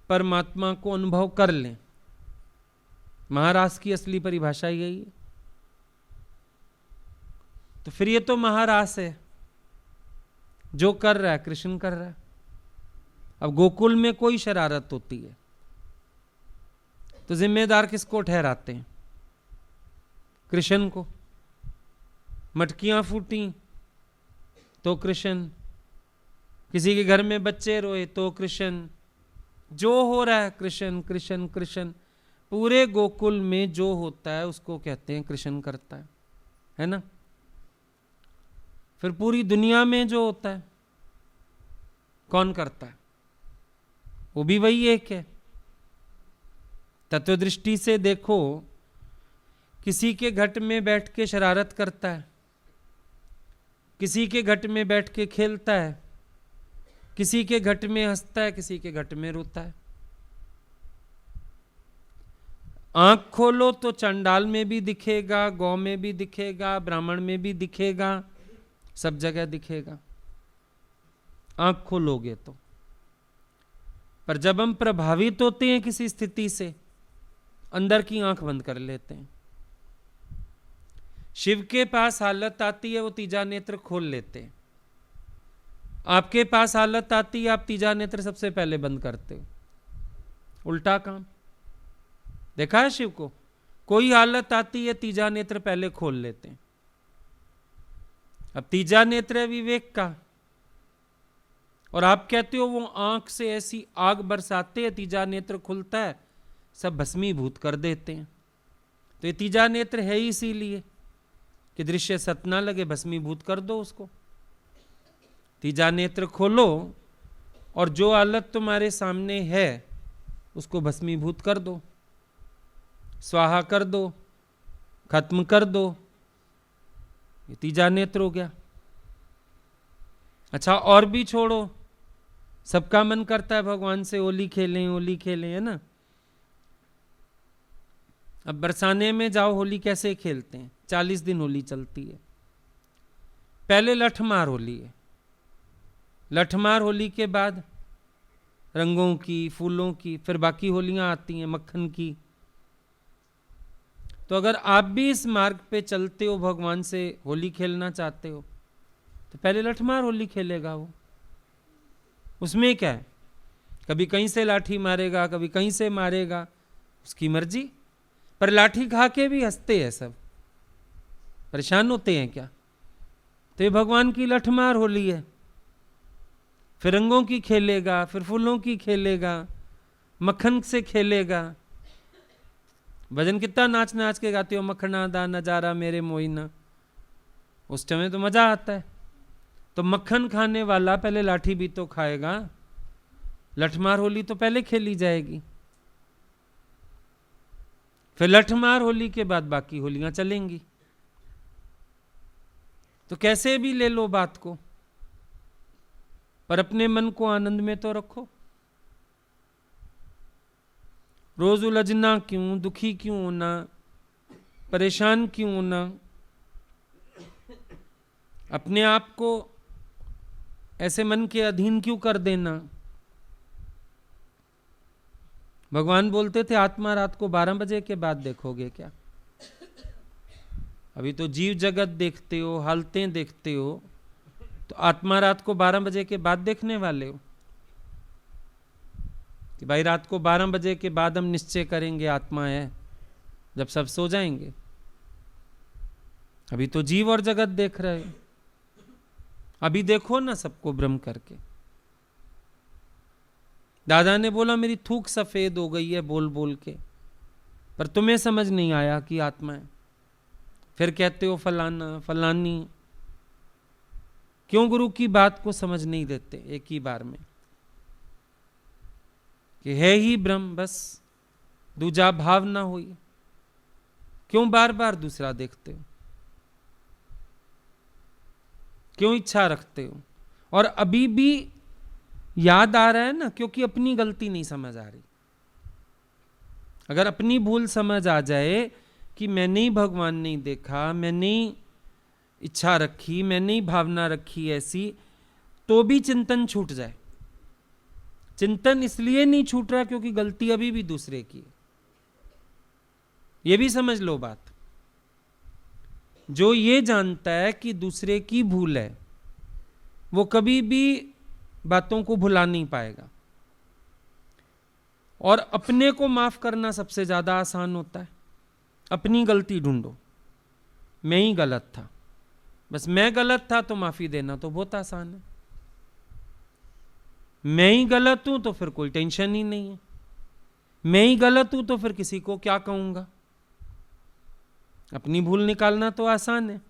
परमात्मा को अनुभव कर लें। महारास की असली परिभाषा यही है। तो फिर ये तो महारास है, जो कर रहा है कृष्ण कर रहा है। अब गोकुल में कोई शरारत होती है तो जिम्मेदार किसको ठहराते हैं? कृष्ण को। मटकियां फूटी तो कृष्ण, किसी के घर में बच्चे रोए तो कृष्ण, जो हो रहा है कृष्ण कृष्ण कृष्ण। पूरे गोकुल में जो होता है उसको कहते हैं कृष्ण करता है ना। फिर पूरी दुनिया में जो होता है कौन करता है? वो भी वही एक है। तत्व दृष्टि से देखो, किसी के घट में बैठ के शरारत करता है, किसी के घट में बैठ के खेलता है, किसी के घट में हंसता है, किसी के घट में रोता है। आंख खोलो तो चंडाल में भी दिखेगा, गौ में भी दिखेगा, ब्राह्मण में भी दिखेगा, सब जगह दिखेगा आंख खोलोगे तो। पर जब हम प्रभावित होते हैं किसी स्थिति से, अंदर की आंख बंद कर लेते हैं। शिव के पास हालत आती है वो तीजा नेत्र खोल लेते हैं। आपके पास हालत आती है आप तीजा नेत्र सबसे पहले बंद करते हो। उल्टा काम देखा है शिव को। कोई हालत आती है तीजा नेत्र पहले खोल लेते हैं। अब तीजा नेत्र है विवेक का, और आप कहते हो वो आंख से ऐसी आग बरसाते हैं, तीजा नेत्र खुलता है सब भस्मीभूत कर देते हैं। तो ये तीजा नेत्र है ही इसीलिए कि दृश्य सत ना लगे, भस्मीभूत कर दो उसको। तीजा नेत्र खोलो और जो हालत तुम्हारे सामने है उसको भस्मीभूत कर दो, स्वाहा कर दो, खत्म कर दो। ये तीजा नेत्र हो गया। अच्छा और भी छोड़ो, सबका मन करता है भगवान से होली खेलें होली खेलें, है ना। अब बरसाने में जाओ, होली कैसे खेलते हैं? 40 दिन होली चलती है। पहले लठमार होली है, लठमार होली के बाद रंगों की, फूलों की, फिर बाकी होलियां आती हैं मक्खन की। तो अगर आप भी इस मार्ग पे चलते हो, भगवान से होली खेलना चाहते हो, तो पहले लठमार होली खेलेगा वो। उसमें क्या है, कभी कहीं से लाठी मारेगा, कभी कहीं से मारेगा, उसकी मर्जी। पर लाठी खा के भी हंसते हैं सब, परेशान होते हैं क्या? तो ये भगवान की लठमार होली है। फिर रंगों की खेलेगा, फिर फूलों की खेलेगा, मक्खन से खेलेगा। भजन कितना नाच नाच के गाते हो, मक्खना दा नजारा मेरे मोइना, उस समय तो मजा आता है। तो मक्खन खाने वाला पहले लाठी भी तो खाएगा, लठमार होली तो पहले खेली जाएगी। फिर लठमार होली के बाद बाकी होलियां चलेंगी। तो कैसे भी ले लो बात को, पर अपने मन को आनंद में तो रखो। रोज उलझना क्यों, दुखी क्यों होना, परेशान क्यों होना, अपने आप को ऐसे मन के अधीन क्यों कर देना। भगवान बोलते थे आत्मा रात को 12 बजे के बाद देखोगे क्या? अभी तो जीव जगत देखते हो, हालतें देखते हो, तो आत्मा रात को 12 बजे के बाद देखने वाले हो कि भाई रात को 12 बजे के बाद हम निश्चय करेंगे आत्मा है, जब सब सो जाएंगे। अभी तो जीव और जगत देख रहे हो। अभी देखो ना सबको भ्रम करके। दादा ने बोला मेरी थूक सफेद हो गई है बोल बोल के, पर तुम्हें समझ नहीं आया कि आत्मा है। फिर कहते हो फलाना फलानी। क्यों गुरु की बात को समझ नहीं देते एक ही बार में कि है ही ब्रह्म, बस दूजा भाव ना हुई। क्यों बार बार दूसरा देखते हो? क्यों इच्छा रखते हो? और अभी भी याद आ रहा है ना, क्योंकि अपनी गलती नहीं समझ आ रही। अगर अपनी भूल समझ आ जाए कि मैंने ही भगवान नहीं देखा, मैंने ही इच्छा रखी, मैंने ही भावना रखी ऐसी, तो भी चिंतन छूट जाए। चिंतन इसलिए नहीं छूट रहा क्योंकि गलती अभी भी दूसरे की है। ये भी समझ लो बात। जो ये जानता है कि दूसरे की भूल है, वो कभी भी बातों को भुला नहीं पाएगा। और अपने को माफ करना सबसे ज्यादा आसान होता है। अपनी गलती ढूंढो, मैं ही गलत था, बस मैं गलत था, तो माफी देना तो बहुत आसान है। मैं ही गलत हूं तो फिर कोई टेंशन ही नहीं है। मैं ही गलत हूं तो फिर किसी को क्या कहूंगा। अपनी भूल निकालना तो आसान है,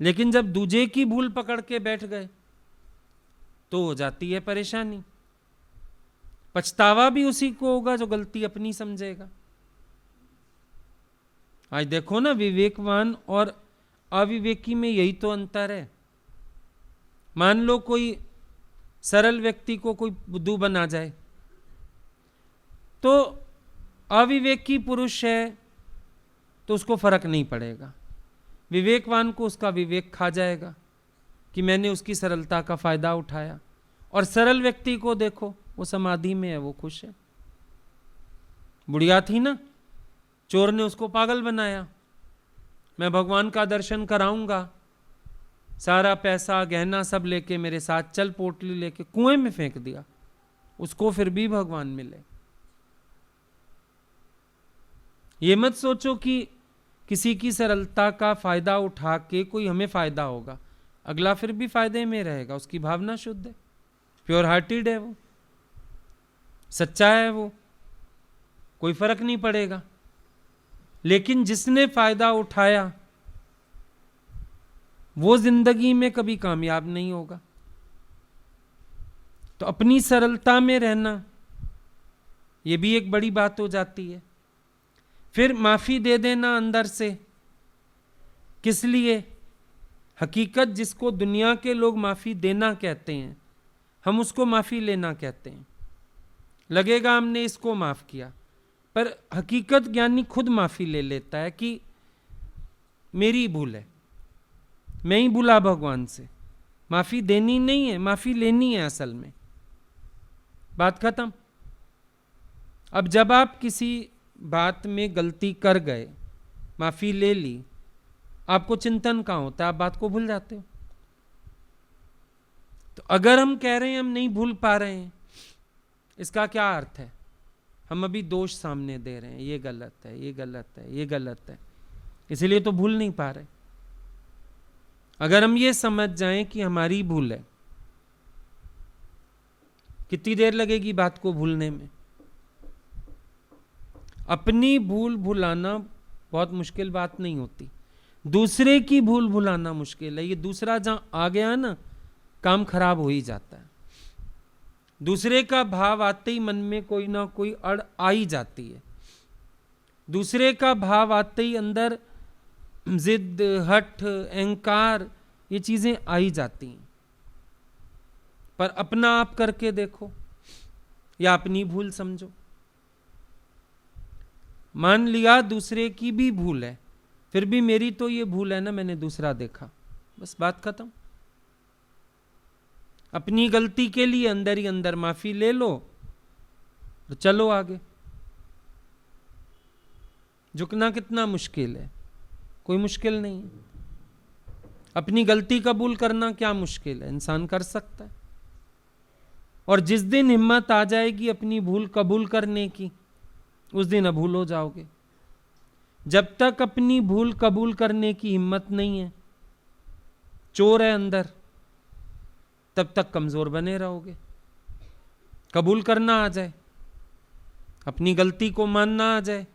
लेकिन जब दूजे की भूल पकड़ के बैठ गए तो हो जाती है परेशानी। पछतावा भी उसी को होगा जो गलती अपनी समझेगा। आज देखो ना, विवेकवान और अविवेकी में यही तो अंतर है। मान लो कोई सरल व्यक्ति को कोई बुद्धू बना जाए, तो अविवेकी पुरुष है तो उसको फर्क नहीं पड़ेगा। विवेकवान को उसका विवेक खा जाएगा कि मैंने उसकी सरलता का फायदा उठाया। और सरल व्यक्ति को देखो, वो समाधि में है, वो खुश है। बुढ़िया थी ना, चोर ने उसको पागल बनाया। मैं भगवान का दर्शन कराऊंगा, सारा पैसा गहना सब लेके मेरे साथ चल, पोटली लेके कुएं में फेंक दिया। उसको फिर भी भगवान मिले। ये मत सोचो कि किसी की सरलता का फायदा उठा के कोई हमें फायदा होगा। अगला फिर भी फायदे में रहेगा, उसकी भावना शुद्ध है, प्योर हार्टेड है, वो सच्चा है, वो कोई फर्क नहीं पड़ेगा। लेकिन जिसने फायदा उठाया वो जिंदगी में कभी कामयाब नहीं होगा। तो अपनी सरलता में रहना, ये भी एक बड़ी बात हो जाती है। फिर माफी दे देना अंदर से। किस लिए? हकीकत जिसको दुनिया के लोग माफी देना कहते हैं, हम उसको माफी लेना कहते हैं। लगेगा हमने इसको माफ किया, पर हकीकत ज्ञानी खुद माफी ले लेता है कि मेरी भूल है, मैं ही भूला भगवान से। माफी देनी नहीं है, माफी लेनी है असल में। बात खत्म। अब जब आप किसी बात में गलती कर गए, माफी ले ली, आपको चिंतन कहां होता है? आप बात को भूल जाते हो। तो अगर हम कह रहे हैं हम नहीं भूल पा रहे हैं, इसका क्या अर्थ है? हम अभी दोष सामने दे रहे हैं, ये गलत है, ये गलत है, ये गलत है, इसीलिए तो भूल नहीं पा रहे। अगर हम ये समझ जाएं कि हमारी भूल है, कितनी देर लगेगी बात को भूलने में? अपनी भूल भुलाना बहुत मुश्किल बात नहीं होती, दूसरे की भूल भुलाना मुश्किल है। ये दूसरा जहां आ गया ना, काम खराब हो ही जाता है। दूसरे का भाव आते ही मन में कोई ना कोई अड़ आ ही जाती है। दूसरे का भाव आते ही अंदर जिद, हठ, अहंकार, ये चीजें आ ही जाती हैं। पर अपना आप करके देखो या अपनी भूल समझो। मान लिया दूसरे की भी भूल है, फिर भी मेरी तो ये भूल है ना, मैंने दूसरा देखा, बस बात खत्म। अपनी गलती के लिए अंदर ही अंदर माफी ले लो और चलो आगे। झुकना कितना मुश्किल है? कोई मुश्किल नहीं है। अपनी गलती कबूल करना क्या मुश्किल है? इंसान कर सकता है। और जिस दिन हिम्मत आ जाएगी अपनी भूल कबूल करने की, उस दिन अभूल हो जाओगे। जब तक अपनी भूल कबूल करने की हिम्मत नहीं है, चोर है अंदर, तब तक कमजोर बने रहोगे। कबूल करना आ जाए, अपनी गलती को मानना आ जाए।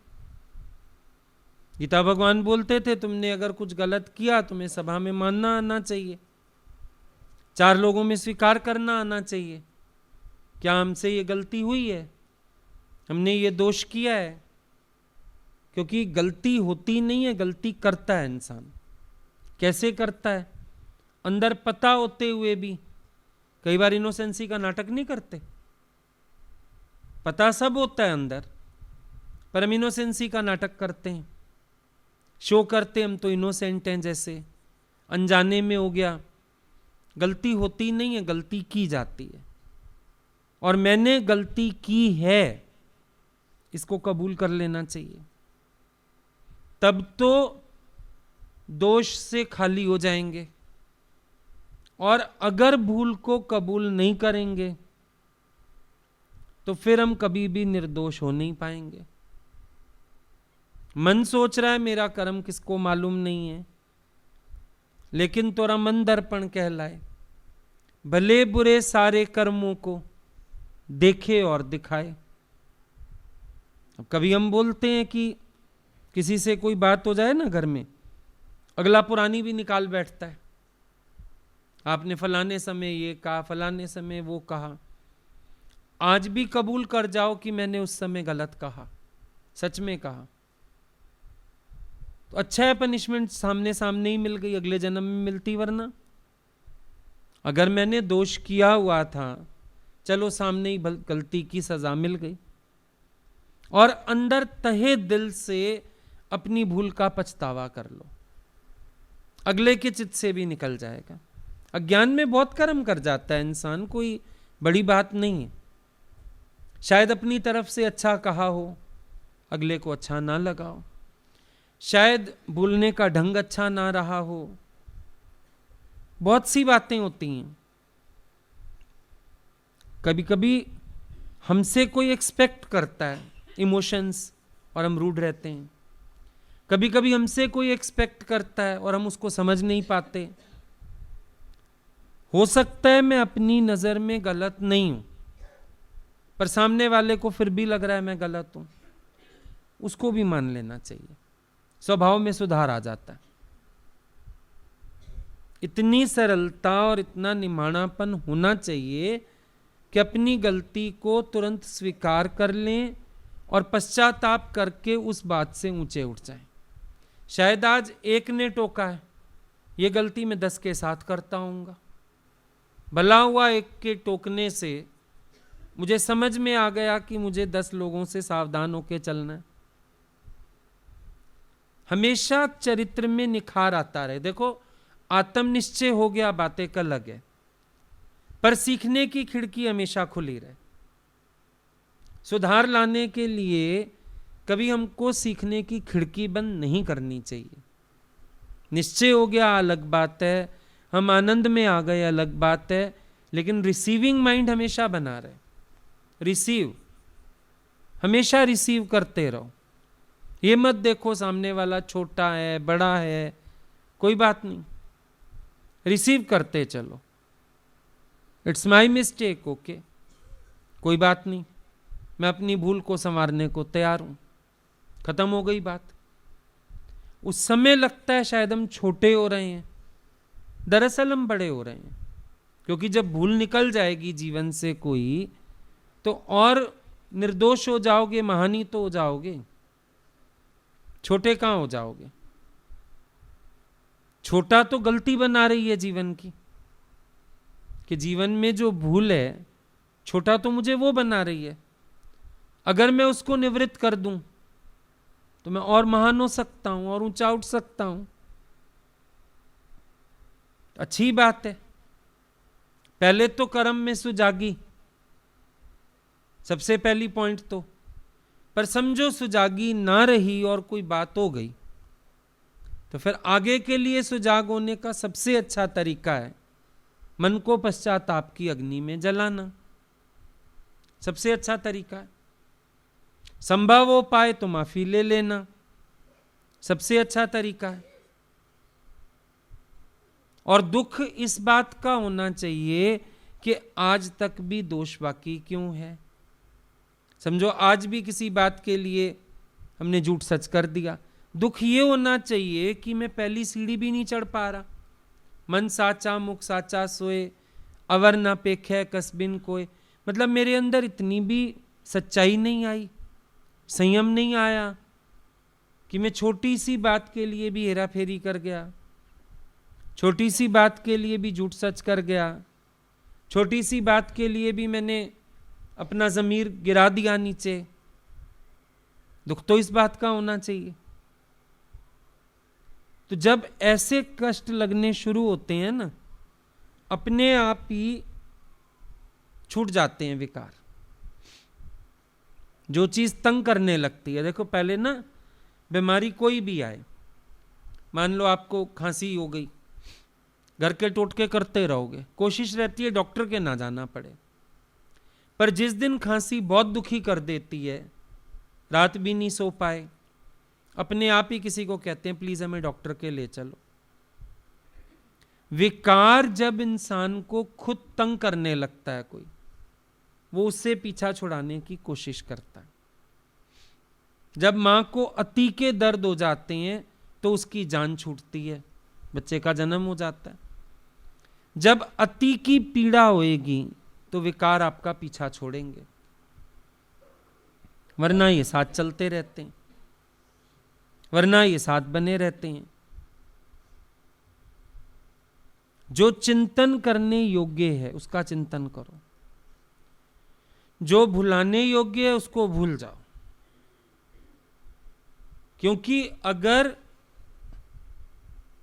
गीता भगवान बोलते थे, तुमने अगर कुछ गलत किया तुम्हें सभा में मानना आना चाहिए, 4 लोगों में स्वीकार करना आना चाहिए। क्या हमसे ये गलती हुई है, हमने ये दोष किया है? क्योंकि गलती होती नहीं है, गलती करता है इंसान। कैसे करता है? अंदर पता होते हुए भी। कई बार इनोसेंसी का नाटक नहीं करते, पता सब होता है अंदर, पर हम इनोसेंसी का नाटक करते हैं, शो करते हम तो इनोसेंट हैं जैसे। अनजाने में हो गया, गलती होती नहीं है, गलती की जाती है। और मैंने गलती की है, इसको कबूल कर लेना चाहिए। तब तो दोष से खाली हो जाएंगे। और अगर भूल को कबूल नहीं करेंगे तो फिर हम कभी भी निर्दोष हो नहीं पाएंगे। मन सोच रहा है मेरा कर्म किसको मालूम नहीं है, लेकिन तोरा मन दर्पण कहलाए, भले बुरे सारे कर्मों को देखे और दिखाए। अब कभी हम बोलते हैं कि किसी से कोई बात हो जाए ना घर में, अगला पुरानी भी निकाल बैठता है। आपने फलाने समय ये कहा, फलाने समय वो कहा। आज भी कबूल कर जाओ कि मैंने उस समय गलत कहा, सच में कहा, तो अच्छा है, पनिशमेंट सामने सामने ही मिल गई, अगले जन्म में मिलती। वरना अगर मैंने दोष किया हुआ था, चलो सामने ही गलती की सजा मिल गई, और अंदर तहे दिल से अपनी भूल का पछतावा कर लो, अगले के चित्त से भी निकल जाएगा। अज्ञान में बहुत कर्म कर जाता है इंसान, कोई बड़ी बात नहीं है। शायद अपनी तरफ से अच्छा कहा हो, अगले को अच्छा ना लगा हो, शायद बोलने का ढंग अच्छा ना रहा हो, बहुत सी बातें होती हैं। कभी कभी हमसे कोई एक्सपेक्ट करता है इमोशंस और हम रूड रहते हैं। कभी कभी हमसे कोई एक्सपेक्ट करता है और हम उसको समझ नहीं पाते। हो सकता है मैं अपनी नजर में गलत नहीं हूं, पर सामने वाले को फिर भी लग रहा है मैं गलत हूं, उसको भी मान लेना चाहिए। स्वभाव में सुधार आ जाता है। इतनी सरलता और इतना निमाणापन होना चाहिए कि अपनी गलती को तुरंत स्वीकार कर लें और पश्चाताप करके उस बात से ऊंचे उठ जाएं। शायद आज एक ने टोका है, ये गलती मैं 10 के साथ करता हूँगा। भला हुआ एक के टोकने से मुझे समझ में आ गया कि मुझे 10 लोगों से सावधान होकर चलना है। हमेशा चरित्र में निखार आता रहे। देखो, आत्मनिश्चय हो गया, बातें का अलग है, पर सीखने की खिड़की हमेशा खुली रहे। सुधार लाने के लिए कभी हमको सीखने की खिड़की बंद नहीं करनी चाहिए। निश्चय हो गया अलग बात है, हम आनंद में आ गए अलग बात है, लेकिन रिसीविंग माइंड हमेशा बना रहे। रिसीव, हमेशा रिसीव करते रहो। ये मत देखो सामने वाला छोटा है बड़ा है, कोई बात नहीं, रिसीव करते चलो। इट्स माई मिस्टेक, ओके, कोई बात नहीं, मैं अपनी भूल को संवारने को तैयार हूं, खत्म हो गई बात। उस समय लगता है शायद हम छोटे हो रहे हैं, दरअसल हम बड़े हो रहे हैं, क्योंकि जब भूल निकल जाएगी जीवन से कोई, तो और निर्दोष हो जाओगे, महानी तो हो जाओगे, छोटे कहां हो जाओगे। छोटा तो गलती बना रही है जीवन की, कि जीवन में जो भूल है, छोटा तो मुझे वो बना रही है। अगर मैं उसको निवृत्त कर दूं तो मैं और महान हो सकता हूं और ऊंचा उठ सकता हूं। अच्छी बात है। पहले तो कर्म में सुजागी, सबसे पहली पॉइंट तो। पर समझो सुजागी ना रही और कोई बात हो गई, तो फिर आगे के लिए सुजाग होने का सबसे अच्छा तरीका है मन को पश्चाताप की अग्नि में जलाना। सबसे अच्छा तरीका है। संभव हो पाए तो माफी ले लेना, सबसे अच्छा तरीका है। और दुख इस बात का होना चाहिए कि आज तक भी दोष बाकी क्यों है। समझो आज भी किसी बात के लिए हमने झूठ सच कर दिया, दुख ये होना चाहिए कि मैं पहली सीढ़ी भी नहीं चढ़ पा रहा। मन साचा मुख साचा सोए, अवर न पेखे कसबिन कोय। मतलब मेरे अंदर इतनी भी सच्चाई नहीं आई, संयम नहीं आया कि मैं छोटी सी बात के लिए भी हेरा फेरी कर गया, छोटी सी बात के लिए भी झूठ सच कर गया, छोटी सी बात के लिए भी मैंने अपना ज़मीर गिरा दिया नीचे। दुख तो इस बात का होना चाहिए। तो जब ऐसे कष्ट लगने शुरू होते हैं ना, अपने आप ही छूट जाते हैं विकार। जो चीज तंग करने लगती है, देखो पहले ना बीमारी कोई भी आए, मान लो आपको खांसी हो गई, घर के टोटके करते रहोगे, कोशिश रहती है डॉक्टर के ना जाना पड़े। पर जिस दिन खांसी बहुत दुखी कर देती है, रात भी नहीं सो पाए, अपने आप ही किसी को कहते हैं प्लीज हमें डॉक्टर के ले चलो। विकार जब इंसान को खुद तंग करने लगता है कोई, वो उससे पीछा छुड़ाने की कोशिश करता है। जब मां को अति के दर्द हो जाते हैं तो उसकी जान छूटती है, बच्चे का जन्म हो जाता है। जब अति की पीड़ा होएगी तो विकार आपका पीछा छोड़ेंगे, वरना ये साथ चलते रहते हैं, वरना ये साथ बने रहते हैं। जो चिंतन करने योग्य है उसका चिंतन करो, जो भुलाने योग्य है उसको भूल जाओ। क्योंकि अगर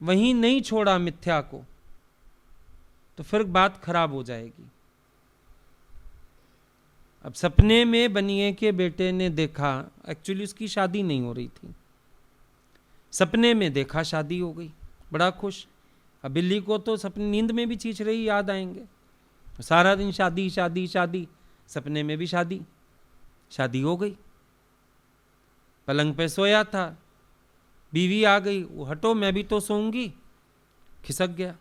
वहीं नहीं छोड़ा मिथ्या को तो फिर बात खराब हो जाएगी। अब सपने में बनिए के बेटे ने देखा, एक्चुअली उसकी शादी नहीं हो रही थी, सपने में देखा शादी हो गई, बड़ा खुश। अब बिल्ली को तो सपने नींद में भी चींच रही याद आएंगे, सारा दिन शादी शादी शादी, सपने में भी शादी, शादी हो गई। पलंग पे सोया था, बीवी आ गई, वो हटो मैं भी तो सोऊंगी, खिसक गया।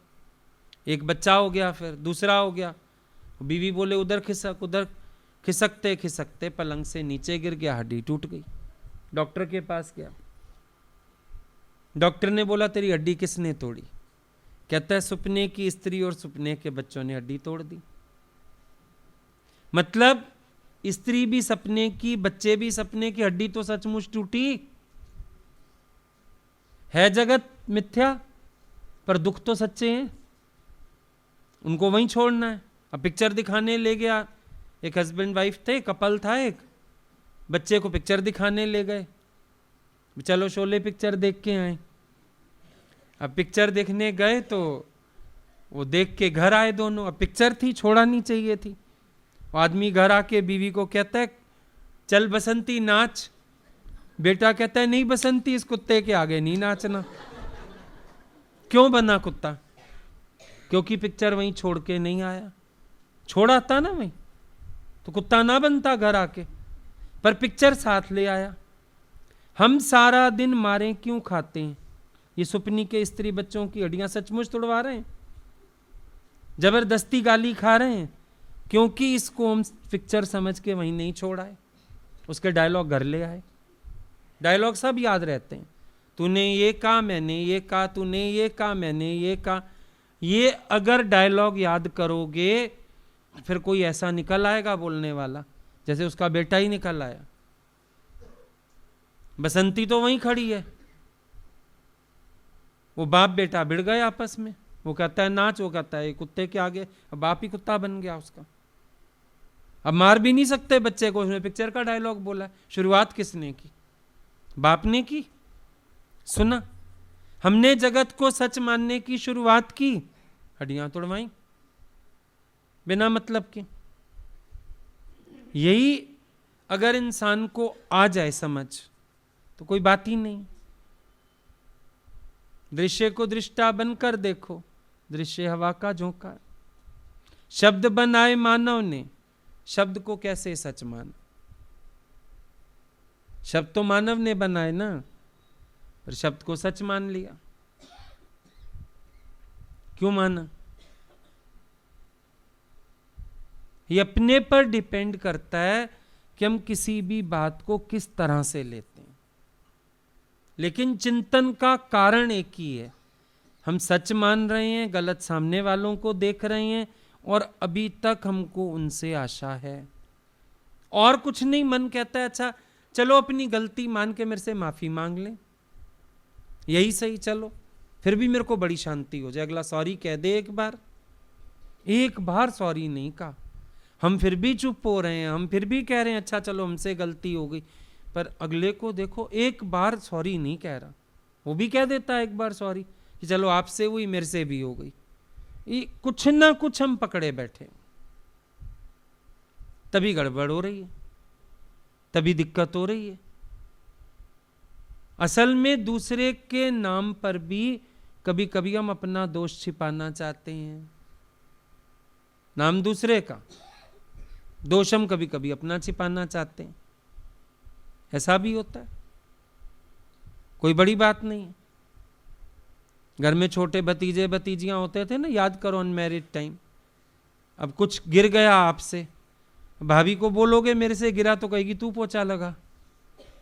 एक बच्चा हो गया, फिर दूसरा हो गया, बीवी बोले उधर खिसक, उधर खिसकते खिसकते पलंग से नीचे गिर गया, हड्डी टूट गई। डॉक्टर के पास गया, डॉक्टर ने बोला तेरी हड्डी किसने तोड़ी? कहता है सपने की स्त्री और सपने के बच्चों ने हड्डी तोड़ दी। मतलब स्त्री भी सपने की, बच्चे भी सपने की, हड्डी तो सचमुच टूटी है। जगत मिथ्या पर दुख तो सच्चे हैं, उनको वहीं छोड़ना है। अब पिक्चर दिखाने ले गया, एक हस्बैंड वाइफ थे, कपल था, एक बच्चे को पिक्चर दिखाने ले गए, चलो शोले पिक्चर देख के आए। अब पिक्चर देखने गए तो वो देख के घर आए दोनों। अब पिक्चर थी, छोड़ा नहीं चाहिए थी। आदमी घर आके बीवी को कहता है चल बसंती नाच, बेटा कहता है नहीं बसंती, इस कुत्ते के आगे नहीं नाचना। क्यों बना कुत्ता? क्योंकि पिक्चर वहीं छोड़ के नहीं आया। छोड़ा था ना वहीं तो कुत्ता ना बनता घर आके, पर पिक्चर साथ ले आया। हम सारा दिन मारे क्यों खाते हैं? ये सुपनी के स्त्री बच्चों की हड्डियां सचमुच तोड़वा रहे हैं, जबरदस्ती गाली खा रहे हैं, क्योंकि इसको हम पिक्चर समझ के वहीं नहीं छोड़ाए, उसके डायलॉग घर ले आए। डायलॉग सब याद रहते हैं, तूने ये कहा मैंने ये कहा, तूने ये कहा मैंने ये कहा। ये अगर डायलॉग याद करोगे फिर कोई ऐसा निकल आएगा बोलने वाला जैसे उसका बेटा ही निकल आया। बसंती तो वहीं खड़ी है, वो बाप बेटा भिड़ गए आपस में, वो कहता है नाच, वो कहता है कुत्ते के आगे, अब बाप ही कुत्ता बन गया उसका। अब मार भी नहीं सकते बच्चे को, उसने पिक्चर का डायलॉग बोला। शुरुआत किसने की? बाप ने की। सुना, हमने जगत को सच मानने की शुरुआत की, हड्डियां तोड़वाई बिना मतलब के। यही अगर इंसान को आ जाए समझ तो कोई बात ही नहीं। दृश्य को दृष्टा बनकर देखो, दृश्य हवा का झोंका। शब्द बनाए मानव ने, शब्द को कैसे सच माना? शब्द तो मानव ने बनाए ना, पर शब्द को सच मान लिया। क्यों माना? ये अपने पर डिपेंड करता है कि हम किसी भी बात को किस तरह से लेते हैं। लेकिन चिंतन का कारण एक ही है, हम सच मान रहे हैं, गलत सामने वालों को देख रहे हैं और अभी तक हमको उनसे आशा है और कुछ नहीं। मन कहता है अच्छा चलो अपनी गलती मान के मेरे से माफी मांग लें, यही सही, चलो फिर भी मेरे को बड़ी शांति हो जाए। अगला सॉरी कह दे, एक बार सॉरी नहीं कहा, हम फिर भी चुप हो रहे हैं, हम फिर भी कह रहे हैं अच्छा चलो हमसे गलती हो गई, पर अगले को देखो एक बार सॉरी नहीं कह रहा, वो भी कह देता है एक बार सॉरी कि चलो आपसे हुई मेरे से भी हो गई। ये कुछ ना कुछ हम पकड़े बैठे, तभी गड़बड़ हो रही है, तभी दिक्कत हो रही है। असल में दूसरे के नाम पर भी कभी कभी हम अपना दोष छिपाना चाहते हैं। नाम दूसरे का, दोष हम कभी कभी अपना छिपाना चाहते हैं। ऐसा भी होता है, कोई बड़ी बात नहीं है। घर में छोटे भतीजे भतीजियां होते थे ना, याद करो अनमैरिड टाइम। अब कुछ गिर गया आपसे, भाभी को बोलोगे मेरे से गिरा, तो कहेगी तू पोछा लगा।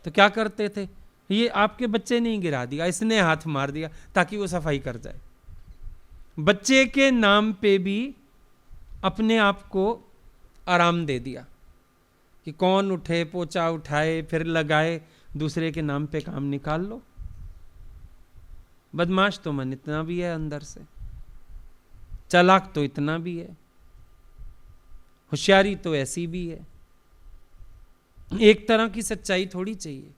तो क्या करते थे, ये आपके बच्चे ने गिरा दिया, इसने हाथ मार दिया, ताकि वो सफाई कर जाए। बच्चे के नाम पे भी अपने आप को आराम दे दिया कि कौन उठे, पोछा उठाए फिर लगाए, दूसरे के नाम पे काम निकाल लो। बदमाश तो मन इतना भी है अंदर से, चालाक तो इतना भी है, होशियारी तो ऐसी भी है। एक तरह की सच्चाई थोड़ी चाहिए,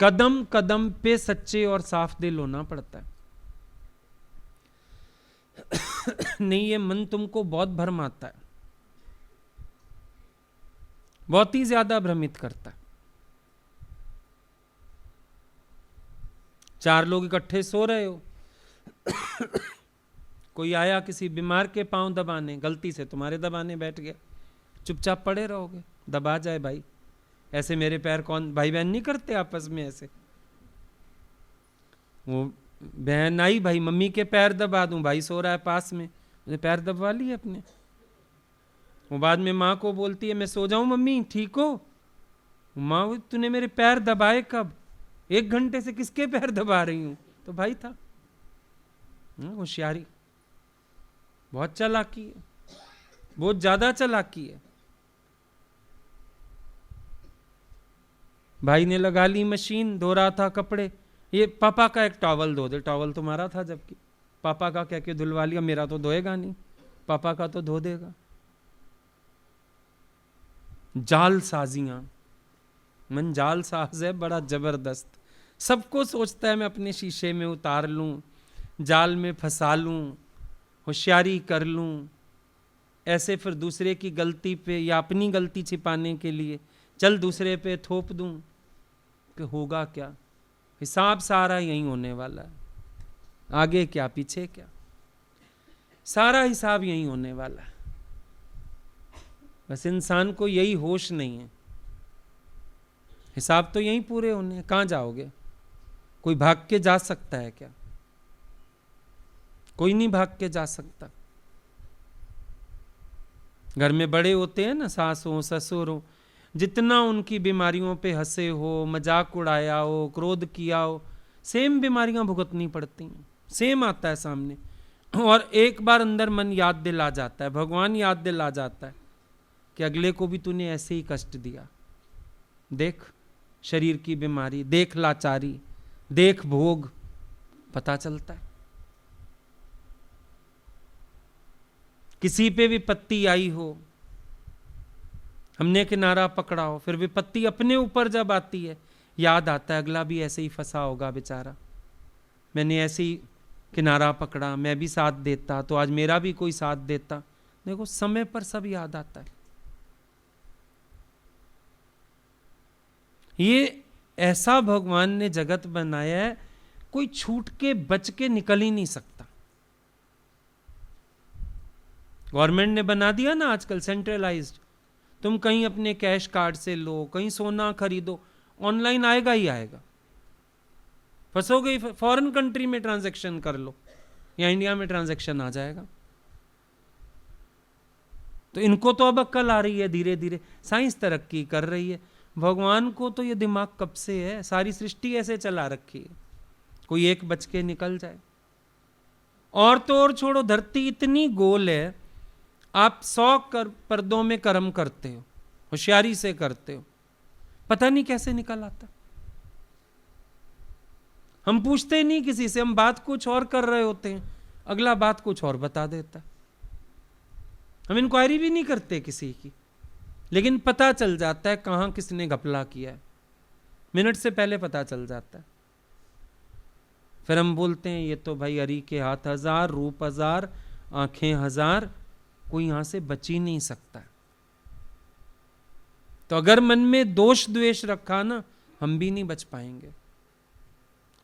कदम कदम पे सच्चे और साफ दिल होना पड़ता है। नहीं, ये मन तुमको बहुत भरमाता है, बहुत ही ज्यादा भ्रमित करता है। 4 लोग इकट्ठे सो रहे हो, कोई आया किसी बीमार के पांव दबाने, गलती से तुम्हारे दबाने बैठ गया, चुपचाप पड़े रहोगे, दबा जाए भाई। ऐसे मेरे पैर कौन, भाई बहन नहीं करते आपस में ऐसे। वो बहन आई, भाई मम्मी के पैर दबा दूं, भाई सो रहा है पास में, मुझे पैर दबा लिए अपने। वो बाद में माँ को बोलती है मैं सो जाऊं मम्मी, ठीक हो? माँ, तूने मेरे पैर दबाए कब? 1 घंटे से किसके पैर दबा रही हूं? तो भाई था। होशियारी, बहुत चालाकी है, बहुत ज्यादा चालाकी है। भाई ने लगा ली मशीन, धो रहा था कपड़े, ये पापा का एक टॉवल धो दे, टॉवल तुम्हारा था, जबकि पापा का कह के धुलवा लिया, मेरा तो धोएगा नहीं, पापा का तो धो देगा। जाल साजियां, मन जाल साज है बड़ा जबरदस्त, सबको सोचता है मैं अपने शीशे में उतार लूं, जाल में फंसा लूं, होशियारी कर लूं, ऐसे फिर दूसरे की गलती पे या अपनी गलती छिपाने के लिए चल दूसरे पे थोप दूं कि होगा क्या। हिसाब सारा यही होने वाला है, आगे क्या पीछे क्या, सारा हिसाब यही होने वाला है। बस इंसान को यही होश नहीं है, हिसाब तो यहीं पूरे होने हैं। कहां जाओगे? कोई भाग के जा सकता है क्या? कोई नहीं भाग के जा सकता। घर में बड़े होते हैं ना, सास हो ससुर हो, जितना उनकी बीमारियों पे हंसे हो, मजाक उड़ाया हो, क्रोध किया हो, सेम बीमारियां भुगतनी पड़ती हैं, सेम आता है सामने। और एक बार अंदर मन याद दिला जाता है, भगवान याद दिला जाता है कि अगले को भी तूने ऐसे ही कष्ट दिया, देख शरीर की बीमारी, देख लाचारी, देख भोग, पता चलता है। किसी पे विपत्ति आई हो, हमने किनारा पकड़ा हो, फिर विपत्ति अपने ऊपर जब आती है, याद आता है अगला भी ऐसे ही फंसा होगा बेचारा, मैंने ऐसे ही किनारा पकड़ा, मैं भी साथ देता तो आज मेरा भी कोई साथ देता। देखो समय पर सब याद आता है। ये ऐसा भगवान ने जगत बनाया है, कोई छूट के बच के निकल ही नहीं सकता। गवर्नमेंट ने बना दिया ना आजकल सेंट्रलाइज्ड, तुम कहीं अपने कैश कार्ड से लो, कहीं सोना खरीदो, ऑनलाइन आएगा ही आएगा। फंसोगे फॉरेन कंट्री में ट्रांजैक्शन कर लो या इंडिया में ट्रांजैक्शन आ जाएगा। तो इनको तो अब अक्ल आ रही है, धीरे धीरे साइंस तरक्की कर रही है। भगवान को तो ये दिमाग कब से है, सारी सृष्टि ऐसे चला रखी है, कोई एक बच के निकल जाए। और तो और छोड़ो, धरती इतनी गोल है, आप 100 पर्दों में कर्म करते हो, होशियारी से करते हो, पता नहीं कैसे निकल आता। हम पूछते ही नहीं किसी से, हम बात कुछ और कर रहे होते हैं, अगला बात कुछ और बता देता है। हम इंक्वायरी भी नहीं करते किसी की, लेकिन पता चल जाता है कहां किसने घपला किया है, मिनट से पहले पता चल जाता है। फिर हम बोलते हैं ये तो भाई हरि के हाथ 1000, रूप 1000, आंखें 1000, कोई यहां से बच ही नहीं सकता। तो अगर मन में दोष द्वेष रखा ना, हम भी नहीं बच पाएंगे।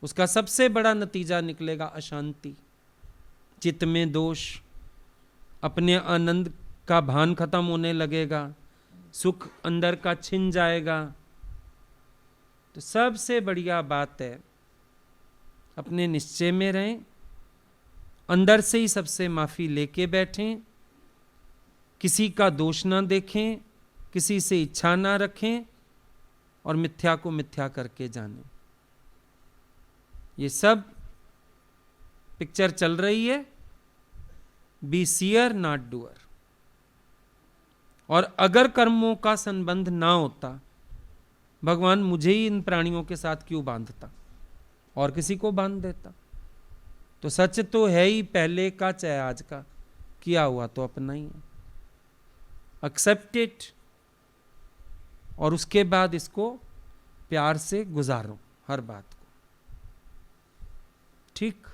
उसका सबसे बड़ा नतीजा निकलेगा अशांति, चित्त में दोष, अपने आनंद का भान खत्म होने लगेगा, सुख अंदर का छिन जाएगा। तो सबसे बढ़िया बात है अपने निश्चय में रहें, अंदर से ही सबसे माफी लेके बैठें, किसी का दोष ना देखें, किसी से इच्छा ना रखें, और मिथ्या को मिथ्या करके जानें। ये सब पिक्चर चल रही है, बी सीयर नॉट डूअर। और अगर कर्मों का संबंध ना होता, भगवान मुझे ही इन प्राणियों के साथ क्यों बांधता, और किसी को बांध देता। तो सच तो है ही पहले का चाहे आज का, किया हुआ तो अपना ही है, एक्सेप्ट इट, और उसके बाद इसको प्यार से गुजारो हर बात को। ठीक।